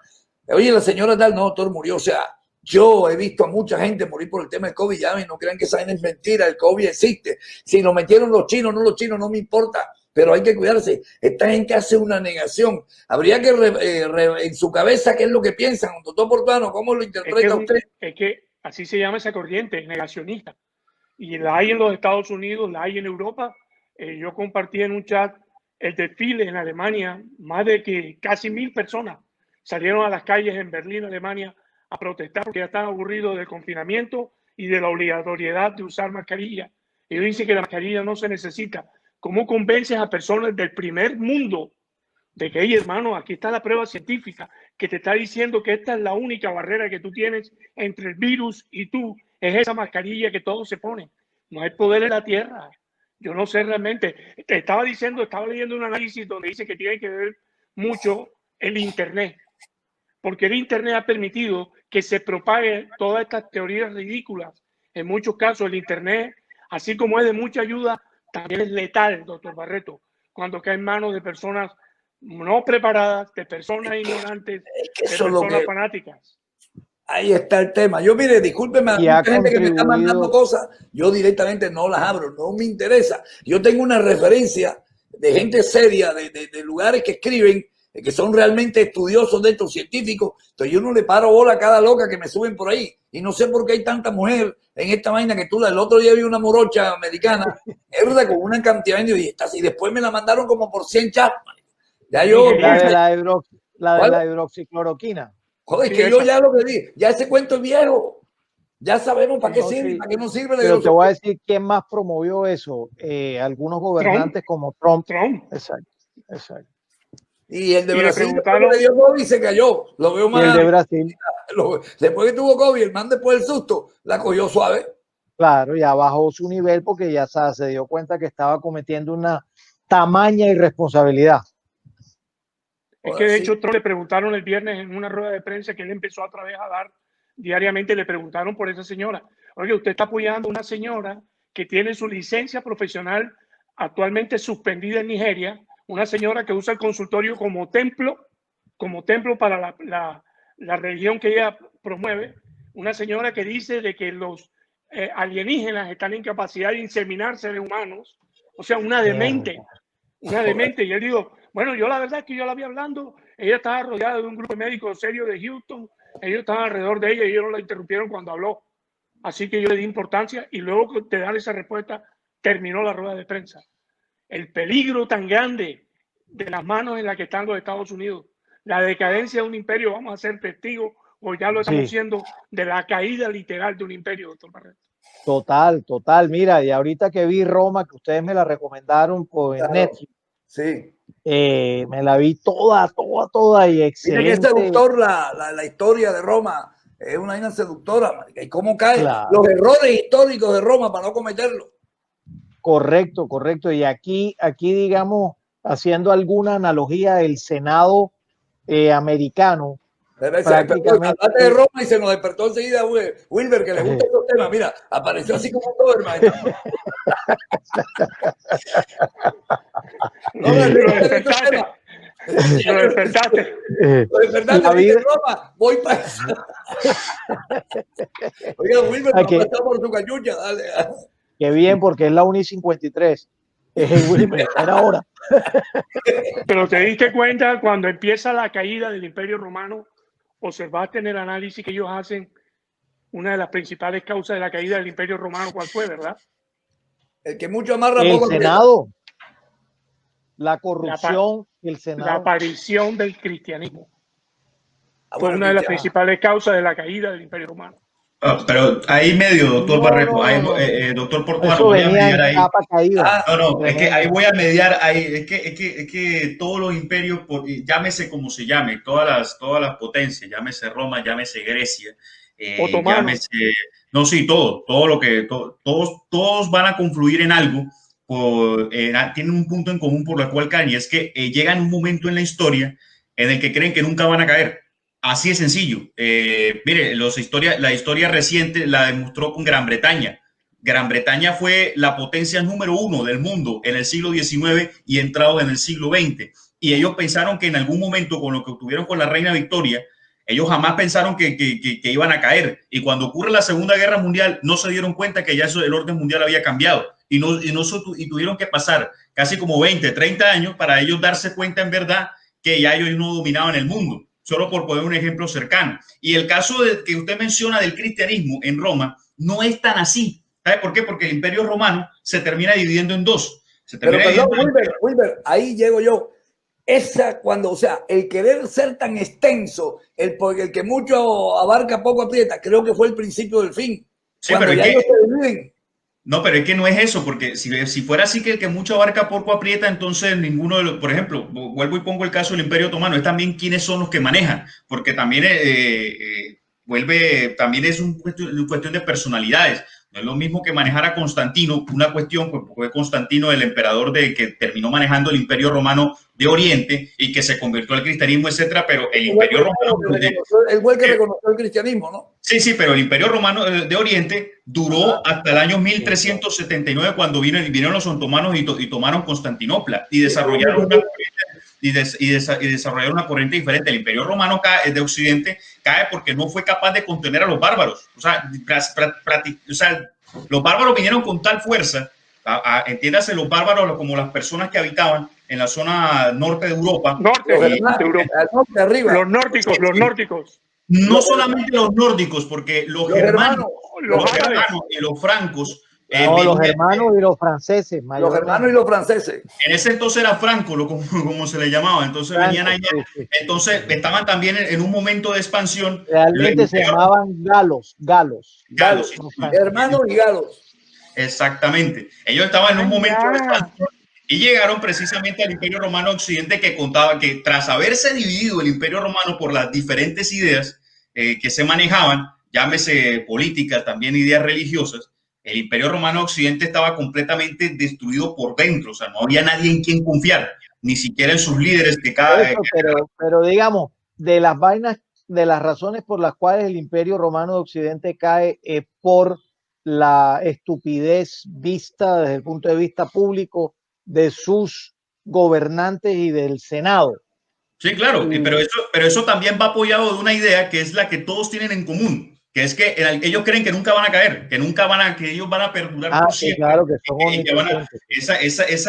oye, la señora tal, no, doctor, murió. O sea, yo he visto a mucha gente morir por el tema del COVID, ya, y no crean que esa es mentira, el COVID existe. Si lo metieron los chinos, no me importa, pero hay que cuidarse. Esta gente hace una negación. Habría que, en su cabeza, ¿qué es lo que piensan? Doctor Portuano, ¿cómo lo interpreta usted? Es que así se llama esa corriente, negacionista. Y la hay en los Estados Unidos, la hay en Europa. Yo compartí en un chat el desfile en Alemania, más de que casi 1000 personas salieron a las calles en Berlín, Alemania, a protestar porque ya están aburridos del confinamiento y de la obligatoriedad de usar mascarilla. Ellos dicen que la mascarilla no se necesita. ¿Cómo convences a personas del primer mundo de que, hey, hermano, aquí está la prueba científica que te está diciendo que esta es la única barrera que tú tienes entre el virus y tú? Es esa mascarilla que todos se ponen. No hay poder en la tierra. Yo no sé realmente. Estaba leyendo un análisis donde dice que tiene que ver mucho el Internet, porque el Internet ha permitido que se propague todas estas teorías ridículas. En muchos casos el Internet, así como es de mucha ayuda, también es letal, doctor Barreto, cuando cae en manos de personas no preparadas, de personas ignorantes, de personas fanáticas. Ahí está el tema. Yo, mire, discúlpeme, hay gente que me está mandando cosas, yo directamente no las abro, no me interesa. Yo tengo una referencia de gente seria, de lugares que escriben, que son realmente estudiosos de estos científicos. Entonces yo no le paro bola a cada loca que me suben por ahí. Y no sé por qué hay tanta mujer en esta vaina que tú. El otro día vi una morocha americana, es verdad, con una cantidad de individuos, y después me la mandaron como por 100 chats. Ya yo... La de la hidroxicloroquina. Joder, que yo ya lo que di, ya ese cuento es viejo. Ya sabemos para qué sirve, para qué no sirve. Pero te voy a decir quién más promovió eso. Algunos gobernantes como Trump. Exacto. Y el de Brasil le dio COVID y se cayó. Lo veo más. Y el de Brasil. Después que tuvo COVID, el man después del susto la cogió suave. Claro, ya bajó su nivel porque ya se dio cuenta que estaba cometiendo una tamaña irresponsabilidad. Es que de hecho Trump le preguntaron el viernes en una rueda de prensa que él empezó otra vez a dar diariamente, le preguntaron por esa señora. Oye, usted está apoyando a una señora que tiene su licencia profesional actualmente suspendida en Nigeria, una señora que usa el consultorio como templo para la religión que ella promueve, una señora que dice de que los alienígenas están en capacidad de inseminar seres humanos, o sea, una demente. Y él dijo, bueno, yo la verdad es que yo la vi hablando, ella estaba rodeada de un grupo de médicos serios de Houston, ellos estaban alrededor de ella y ellos no la interrumpieron cuando habló. Así que yo le di importancia y luego de dar esa respuesta terminó la rueda de prensa. El peligro tan grande de las manos en las que están los Estados Unidos, la decadencia de un imperio, vamos a ser testigos, o ya lo estamos siendo, de la caída literal de un imperio, doctor Barreto. Total. Mira, y ahorita que vi Roma, que ustedes me la recomendaron por Netflix. Sí. Me la vi toda y excelente. Mira que es seductor la historia de Roma. Es una vaina seductora, y cómo caen los errores históricos de Roma para no cometerlos. Correcto. Y aquí, digamos, haciendo alguna analogía, el Senado americano. Prácticamente... Hablaste de Roma y se nos despertó enseguida Wilber, que le gusta estos temas. Mira, apareció así como todo, hermano. Lo despertaste. Roma, voy para eso. Oiga, Wilber, no pasó por tu cañucha, dale. Qué bien, porque es la Uni 53. Wilber, era hora. Pero te diste cuenta cuando empieza la caída del Imperio Romano, observaste en el análisis que ellos hacen, una de las principales causas de la caída del Imperio Romano, ¿cuál fue, verdad? El que mucho amarra el poco Senado. La corrupción, el Senado. La aparición del cristianismo. Fue una de las principales causas de la caída del Imperio Romano. Pero ahí medio, doctor Barreto, doctor Portuano, voy a mediar ahí. Es que ahí voy a mediar, es que todos los imperios, llámese como se llame, todas las potencias, llámese Roma, llámese Grecia, llámese, todos van a confluir en algo, tienen un punto en común por el cual caen, y es que llegan un momento en la historia en el que creen que nunca van a caer. Así de sencillo. Mire, la historia reciente la demostró con Gran Bretaña. Gran Bretaña fue la potencia número 1 del mundo en el siglo XIX y entrado en el siglo XX. Y ellos pensaron que en algún momento, con lo que obtuvieron con la reina Victoria, ellos jamás pensaron que iban a caer. Y cuando ocurre la Segunda Guerra Mundial, no se dieron cuenta que ya el orden mundial había cambiado. Y tuvieron que pasar casi como 20, 30 años para ellos darse cuenta en verdad que ya ellos no dominaban el mundo. Solo por poner un ejemplo cercano. Y el caso que usted menciona del cristianismo en Roma no es tan así. ¿Sabe por qué? Porque el Imperio Romano se termina dividiendo en dos. Pero perdón, Wilber, ahí llego yo. O sea, el querer ser tan extenso, el que mucho abarca, poco aprieta, creo que fue el principio del fin. Sí, pero ya ellos se dividen. No, pero es que no es eso, porque si fuera así que el que mucho abarca, poco aprieta, entonces ninguno de los, por ejemplo, vuelvo y pongo el caso del Imperio Otomano, es también quiénes son los que manejan, porque también también es una cuestión de personalidades. No es lo mismo que manejar a Constantino, una cuestión, pues fue Constantino el emperador que terminó manejando el Imperio Romano de Oriente y que se convirtió al cristianismo, etcétera, pero el Imperio Romano... El güey que reconoció el cristianismo, ¿no? Sí, pero el Imperio Romano de Oriente duró hasta el año 1379 cuando vinieron los otomanos y tomaron Constantinopla y desarrollaron una corriente diferente. El Imperio Romano de Occidente cae porque no fue capaz de contener a los bárbaros. O sea, los bárbaros vinieron con tal fuerza, entiéndase, los bárbaros como las personas que habitaban en la zona norte de Europa. Los nórdicos. No solamente los nórdicos, porque los germanos y los francos. Los germanos y los franceses. Los germanos y los franceses. En ese entonces era Franco, como se le llamaba. Entonces venían allá. Sí. Entonces estaban también en un momento de expansión. Realmente se llamaban galos. Hermanos y galos. Exactamente. Ellos estaban en un momento de expansión y llegaron precisamente al Imperio Romano Occidente, que contaba que tras haberse dividido el Imperio Romano por las diferentes ideas que se manejaban, llámese políticas, también ideas religiosas, el Imperio Romano Occidente estaba completamente destruido por dentro. O sea, no había nadie en quien confiar, ni siquiera en sus líderes que pero digamos, de las razones por las cuales el Imperio Romano de Occidente cae por la estupidez vista desde el punto de vista público de sus gobernantes y del Senado. Sí, claro, pero eso también va apoyado de una idea que es la que todos tienen en común, que es que ellos creen que nunca van a caer, que ellos van a perdurar por siempre. Claro, que son esa es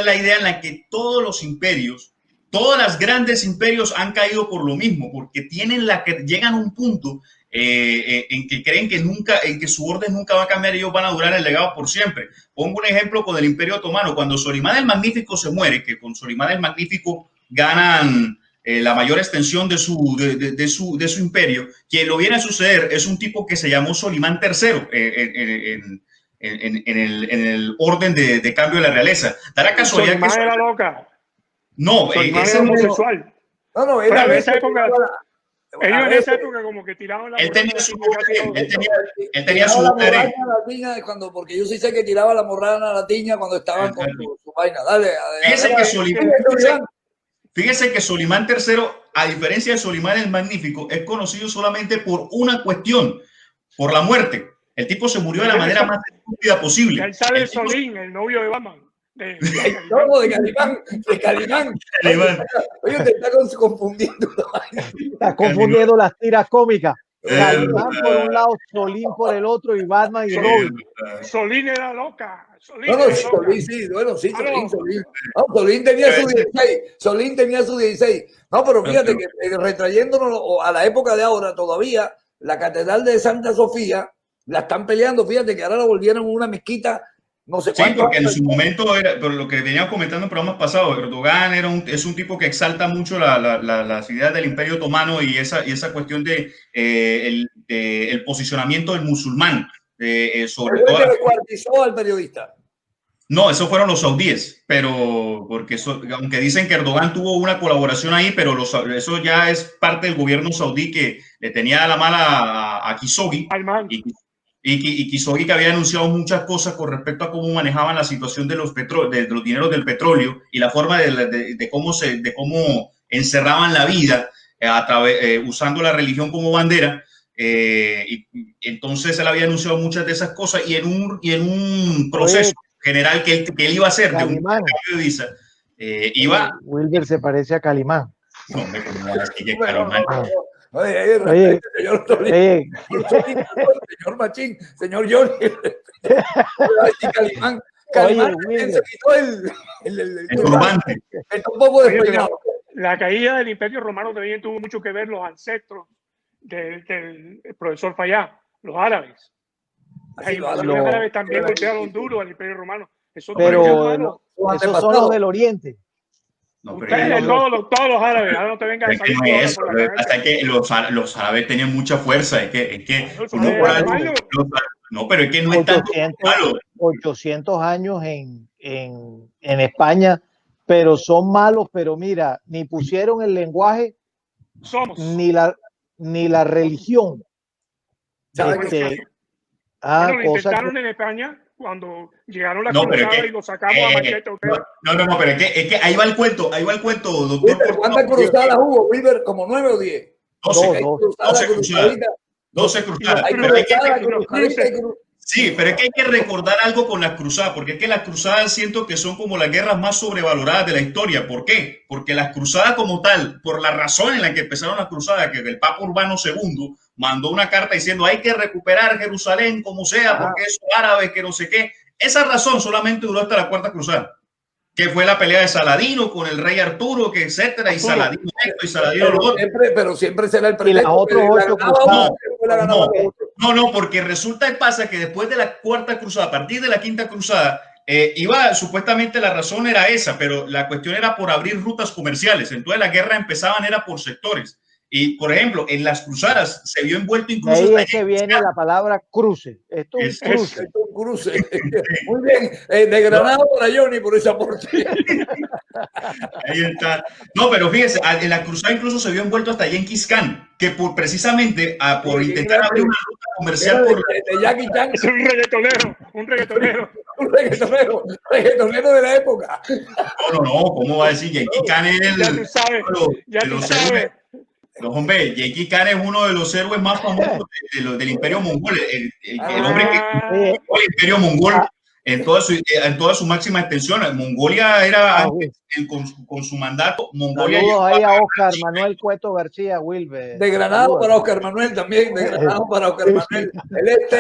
la idea en la que todos los imperios, todos los grandes imperios han caído por lo mismo, porque llegan a un punto en que creen que su orden nunca va a cambiar y ellos van a durar el legado por siempre. Pongo un ejemplo con el Imperio Otomano. Cuando Solimán el Magnífico se muere, que con Solimán el Magnífico ganan la mayor extensión de su imperio, quien lo viene a suceder es un tipo que se llamó Solimán III en el orden de cambio de la realeza. Da la casualidad que era loca. No, era homosexual. No, era en esa época. Ellos en esa época como que tiraban la... Él tenía su latina porque yo sí sé que tiraba la morrana latina cuando estaban con su vaina. Dale. Fíjese que Solimán III, a diferencia de Solimán el Magnífico, es conocido solamente por una cuestión, por la muerte. El tipo se murió de la manera más estúpida posible. Él sale Solín, el novio de Batman. De Calimán. Oye, te está confundiendo. Está confundiendo las tiras cómicas. Calimán por un lado, Solín por el otro y Batman y Robin. Solín era loca. Solín tenía su 16. Solín tenía su 16. No, pero fíjate que retrayéndonos a la época de ahora, todavía la Catedral de Santa Sofía la están peleando. Fíjate que ahora la volvieron una mezquita. No sé sí, porque en su momento era, pero lo que veníamos comentando en programas pasados, Erdogan es un tipo que exalta mucho las ideas del Imperio Otomano y esa cuestión de el posicionamiento del musulmán. Sobre todo. ¿El que descuartizó al periodista? No, esos fueron los saudíes, pero porque aunque dicen que Erdogan tuvo una colaboración ahí, pero eso ya es parte del gobierno saudí que le tenía la mala a Khashoggi. Y Khashoggi, que había anunciado muchas cosas con respecto a cómo manejaban la situación de los dineros del petróleo y la forma de cómo encerraban la vida usando la religión como bandera. Y entonces él había anunciado muchas de esas cosas y en un proceso general que él iba a hacer de un cambio de visa, Wilber se parece a Calimán. No, me como así que Calimán. Oye, señor Machín, señor Johnny. Calimán, Oye, se quitó el turbante. Un poco despeinado. La caída del Imperio Romano también tuvo mucho que ver los ancestros del profesor Fayá, los árabes. Los árabes también golpearon duro al Imperio Romano. Pero esos son los del Oriente. No, todos los árabes, ahora no te vengas a salir. No es eso, lo que pasa es que los árabes tenían mucha fuerza, es que uno por algo, no, pero es que no es tanto malo. 800 años en España, pero son malos, pero mira, ni pusieron el lenguaje, ni la religión. Bueno, lo intentaron en España cuando llegaron las cruzadas y lo sacamos a machete. No, pero es que ahí va el cuento, doctor. ¿Cuántas cruzadas hubo, Wilber? ¿Como 9 o 10? 12 cruzadas. Sí, pero es que hay que recordar algo con las cruzadas, porque es que las cruzadas siento que son como las guerras más sobrevaloradas de la historia. ¿Por qué? Porque las cruzadas como tal, por la razón en la que empezaron las cruzadas, que el Papa Urbano II mandó una carta diciendo hay que recuperar Jerusalén como sea, porque esos árabes que no sé qué. Esa razón solamente duró hasta la Cuarta Cruzada, que fue la pelea de Saladino con el rey Arturo, que etcétera, y Saladino esto y Saladino lo otro. Pero siempre será el pretexto. Y las otras 8 cruzadas. No, porque resulta y pasa que después de la Cuarta Cruzada, a partir de la Quinta Cruzada, supuestamente la razón era esa, pero la cuestión era por abrir rutas comerciales. Entonces la guerra empezaban era por sectores. Y, por ejemplo, en las cruzadas se vio envuelto incluso... De ahí es que viene la palabra cruce. Esto es un cruce. Muy bien. De Granada para Johnny por ese aporte. Ahí está. No, pero fíjese, en la cruzada incluso se vio envuelto hasta Genghis Khan, que precisamente por intentar abrir una ruta comercial por... De Jackie Chan. Es un reggaetonero. Un reggaetonero de la época. No, ¿cómo va a decir? Genghis Khan es el... Ya tú sabes. No, hombre, Genghis Khan es uno de los héroes más famosos del Imperio Mongol, el hombre que el Imperio Mongol en toda su máxima extensión. Mongolia era con su mandato. Mongolia. Saludos ahí a Oscar Manuel Cueto García, Wilber. De Granada para Oscar Manuel también, de Granada para Oscar Manuel. Él es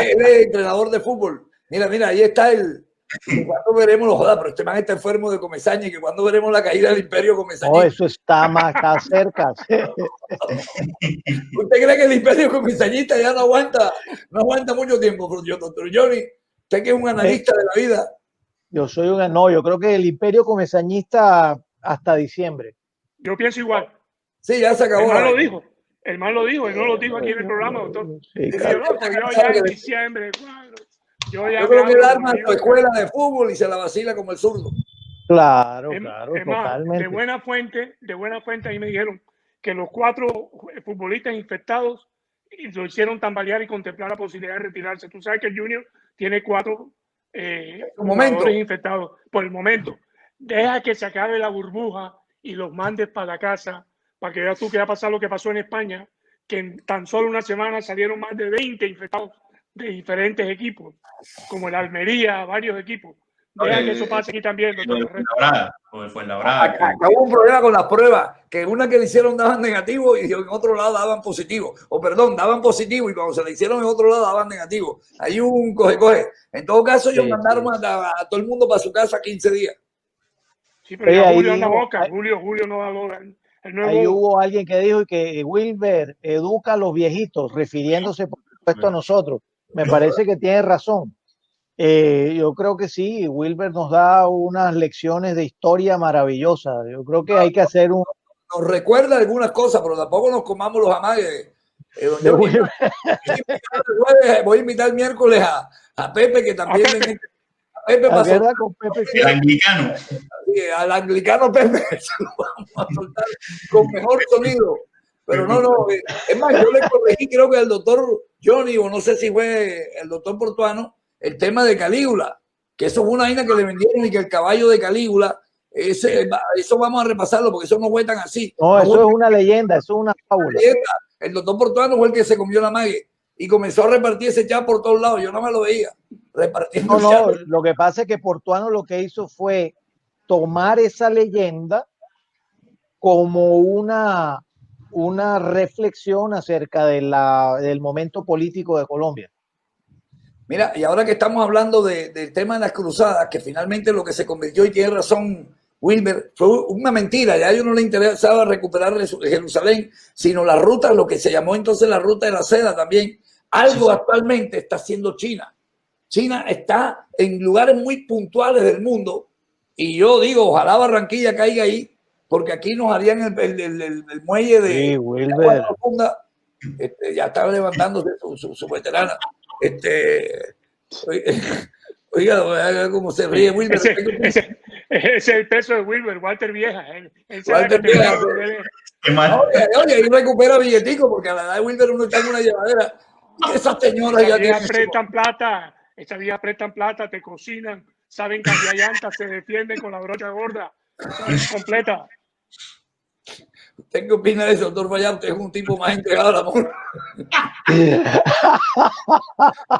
entrenador de fútbol. Mira, ahí está el... ¿Cuándo veremos los jodas? Pero este man está enfermo de Comesaña, que cuando veremos la caída del Imperio Comesaña. No, eso está más cerca. ¿Usted cree que el Imperio Comesañista ya no aguanta mucho tiempo, doctor Johnny? Usted que es un analista de la vida. Yo creo que el Imperio Comesañista hasta diciembre. Yo pienso igual. Sí, ya se acabó. El man lo dijo, él no lo dijo aquí en el programa, doctor. Sí, claro. Yo ya en diciembre, yo creo que él arma su escuela de fútbol y se la vacila como el zurdo. Claro, totalmente. De buena fuente, ahí me dijeron que los 4 futbolistas infectados lo hicieron tambalear y contemplar la posibilidad de retirarse. Tú sabes que el Junior tiene 4 jugadores infectados por el momento. Deja que se acabe la burbuja y los mandes para la casa, para que veas tú qué va a pasar lo que pasó en España, que en tan solo una semana salieron más de 20 infectados de diferentes equipos, como el Almería, varios equipos. Deja que eso pase aquí también. Hubo un problema con las pruebas, que una que le hicieron daban negativo y en otro lado daban positivo. Daban positivo y cuando se le hicieron en otro lado daban negativo. Hay un coge. En todo caso, ellos mandaron a todo el mundo para su casa 15 días. Sí, pero ya Julio anda boca. Julio no valora. Ahí hubo alguien que dijo que Wilber educa a los viejitos, refiriéndose por supuesto a nosotros. Me parece que tiene razón. Yo creo que sí, Wilber nos da unas lecciones de historia maravillosas. Yo creo que hay que hacer nos recuerda algunas cosas, pero tampoco nos comamos los amagues. Voy a invitar el miércoles a Pepe, que también Pepe pasó. Con Pepe, sí. El anglicano. Al anglicano Pepe se lo vamos a soltar con mejor sonido. Pero no, es más, yo le corregí, creo que al doctor Johnny, o no sé si fue el doctor Portuano, el tema de Calígula, que eso fue una vaina que le vendieron y que el caballo de Calígula, eso vamos a repasarlo porque eso no fue tan así. No, eso es una leyenda, eso es una fábula. El doctor Portuano fue el que se comió la mague y comenzó a repartir ese chat por todos lados. Yo no me lo veía repartiendo. No, lo que pasa es que Portuano lo que hizo fue tomar esa leyenda como una reflexión acerca del momento político de Colombia. Mira, y ahora que estamos hablando del tema de las cruzadas, que finalmente lo que se convirtió, y tiene razón Wilber, fue una mentira. Ya a ellos no les interesaba recuperar Jerusalén, sino la ruta, lo que se llamó entonces la ruta de la seda también. Algo actualmente está haciendo China. China está en lugares muy puntuales del mundo, y yo digo, ojalá Barranquilla caiga ahí, porque aquí nos harían el muelle de Sí, Wilber. profunda. Ya está levantándose su veterana. Oiga, cómo se ríe Wilber. Ese es el peso de Wilber, Walter Vieja. Walter Vieja. Oye, y recupera billetico, porque a la edad de Wilber uno está en una llevadera. Y esas señoras ya tienen prestan plata. Esas vías prestan plata, te cocinan, saben cambiar llantas, se defienden con la brocha gorda, completa. ¿Usted qué opina de eso, doctor Fayad? Usted es un tipo más entregado al amor.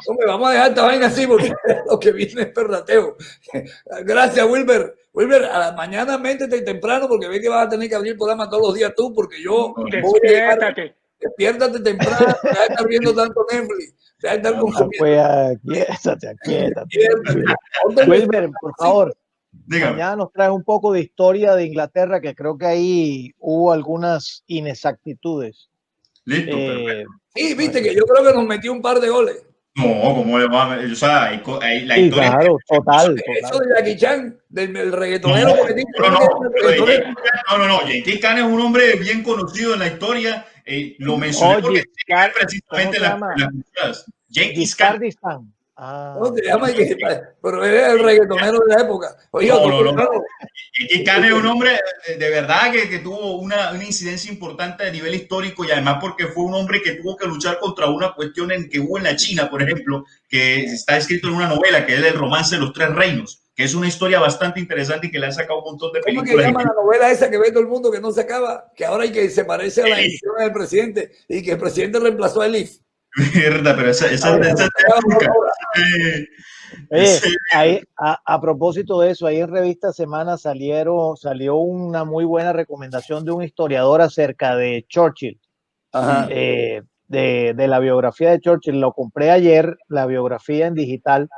Hombre, vamos a dejar esta vaina así porque lo que viene es perrateo. Gracias, Wilber. Wilber, a la mañana métete temprano porque ve que vas a tener que abrir el programa todos los días tú, porque yo despiértate temprano, deja de estar viendo tanto Netflix, deja de estar consumiendo. Quiétate. Wilber, por favor. Dígame. Mañana nos trae un poco de historia de Inglaterra, que creo que ahí hubo algunas inexactitudes. Listo. Sí, viste que yo creo que nos metió un par de goles. No, ¿cómo le va? O sea, la sí, historia. Claro, total. Eso de Jackie Chan, del reggaetonero. No. Jackie Chan es un hombre bien conocido en la historia. Lo mencioné porque precisamente las cruzadas. Jackie Chan. ¿Cómo se llama? Pero era el reggaetonero de la época. Oye, Jackie Chan es un hombre de verdad que tuvo una incidencia importante a nivel histórico, y además porque fue un hombre que tuvo que luchar contra una cuestión que hubo en la China, por ejemplo, que está escrito en una novela que es El romance de los tres reinos, que es una historia bastante interesante y que le han sacado un montón de películas. ¿Cómo que llama la novela esa que ve todo el mundo que no se acaba? Que ahora hay que se parece a la edición del presidente y que el presidente reemplazó a Elif. Verdad, pero esa a propósito de eso, ahí en Revista Semana salió una muy buena recomendación de un historiador acerca de Churchill. De la biografía de Churchill. Lo compré ayer, la biografía en digital,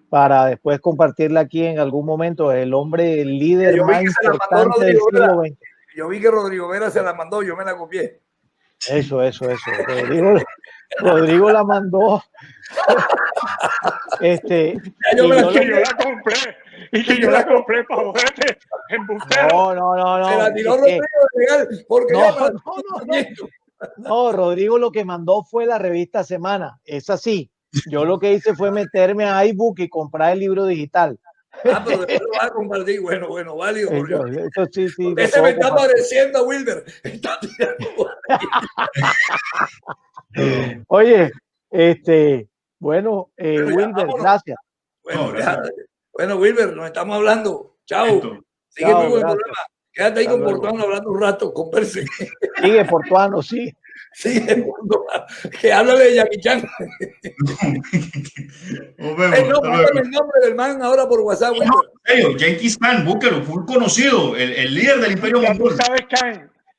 para después compartirla aquí en algún momento. El hombre, el líder más importante del siglo XX. Yo vi que Rodrigo Vera se la mandó, yo me la copié. Eso. Rodrigo la mandó. Yo la compré. Y que yo la compré para joderte. No. Se la tiró Rodrigo legal. Porque no, Rodrigo lo que mandó fue la Revista Semana. Es así. Yo lo que hice fue meterme a iBook y comprar el libro digital. Pero después lo vas a compartir. Bueno, válido. Eso sí. Ese me está pareciendo a Wilber. Está tirando. Oye, Wilber, gracias. Bueno, Wilber, nos estamos hablando. Chao. Sigue tú con el programa. Quédate ahí con Portuano hablando un rato, converse. Sigue Portuano, sí. Sigue Portuano. Que háblale de Jackie Chan. Mándame el nombre del man ahora por WhatsApp. Jackie Chan, búsquelo, fue conocido, el líder del Imperio Mongol.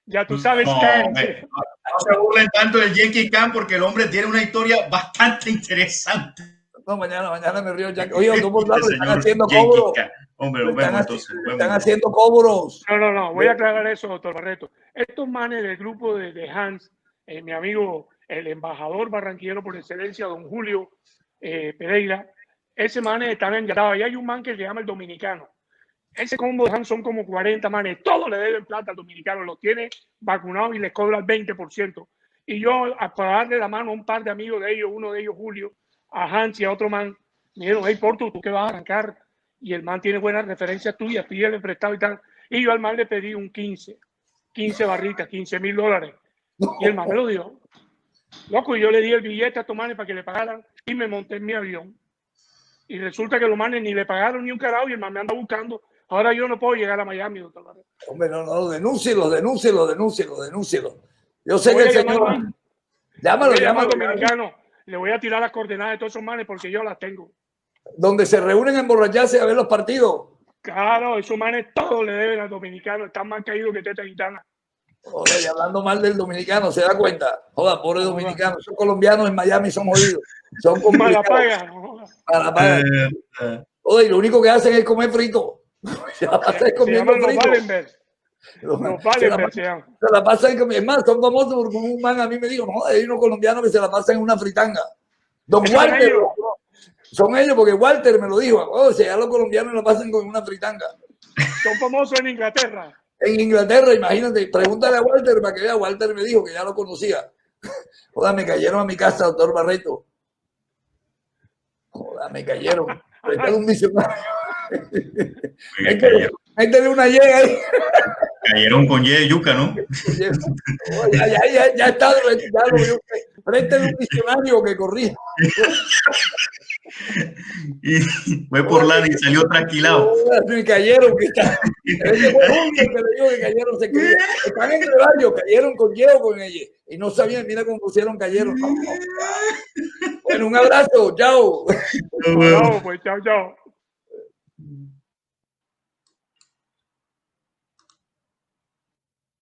Ya tú sabes Khan. No se burlen tanto de Jackie Chan porque el hombre tiene una historia bastante interesante. No, mañana me río. Oye, tú por lado están haciendo cobros. Hombre, lo vemos entonces. Están haciendo cobros. No. Voy a aclarar eso, doctor Barreto. Estos manes del grupo de Hans, mi amigo, el embajador barranquillero por excelencia, don Julio Pereira, ese man están engañados. Y hay un man que se llama el Dominicano. Ese combo de Hans son como 40 manes. Todos le deben plata al dominicano. Los tiene vacunados y les cobra el 20%. Y yo, para darle la mano a un par de amigos de ellos, uno de ellos, Julio, a Hans y a otro man, me dijeron, hey, Porto, ¿tú qué vas a arrancar? Y el man tiene buenas referencias tuyas, pídele prestado y tal. Y yo al man le pedí un 15 barritas, $15,000. Y el man me lo dio. Loco, y yo le di el billete a estos manes para que le pagaran y me monté en mi avión. Y resulta que los manes ni le pagaron ni un carajo y el man me anda buscando. Ahora yo no puedo llegar a Miami, doctor Barreto. Hombre, no, denúncielo. Yo sé que el señor... Llámalo, Voy a llamar llámalo. al dominicano. Le voy a tirar las coordenadas de todos esos manes porque yo las tengo. Donde se reúnen a emborracharse a ver los partidos. Claro, esos manes todos le deben al dominicano. Están más caídos que teta gitana. Joder, y hablando mal del dominicano, ¿se da cuenta? Joda, pobre dominicano. Esos colombianos en Miami son jodidos. Son Mala complicados. paga. ¿No? Mala paga. Joder, y lo único que hacen es comer frito. Se la pasan Se comiendo llaman los frito. Wallenberg. Los Wallenberg se llaman. Se la pasan comiendo. Es más, son famosos porque un man a mí me dijo, no, hay unos colombianos que se la pasan en una fritanga. Don Son Walter. ellos. Son ellos porque Walter me lo dijo. O sea, ya los colombianos la pasan con una fritanga. Son famosos en Inglaterra. En Inglaterra, imagínate, pregúntale a Walter para que vea. Walter me dijo que ya lo conocía. Joder, me cayeron a mi casa, doctor Barreto. Joder, me cayeron. Préstale un diccionario. Métele una llega ahí. Cayeron con Y de yuca, ¿no? Ya está, ya lo vio. Préstale un diccionario que corría. Y fue por lana y salió tranquilado. Me cayeron, que está. Ese fue Julio que le dijo que cayeron, se escribía. Están entre varios, cayeron con Y o con ella. Y no sabían, mira cómo pusieron cayeron. Bueno, un abrazo, chao. Chao, pues chao, chao.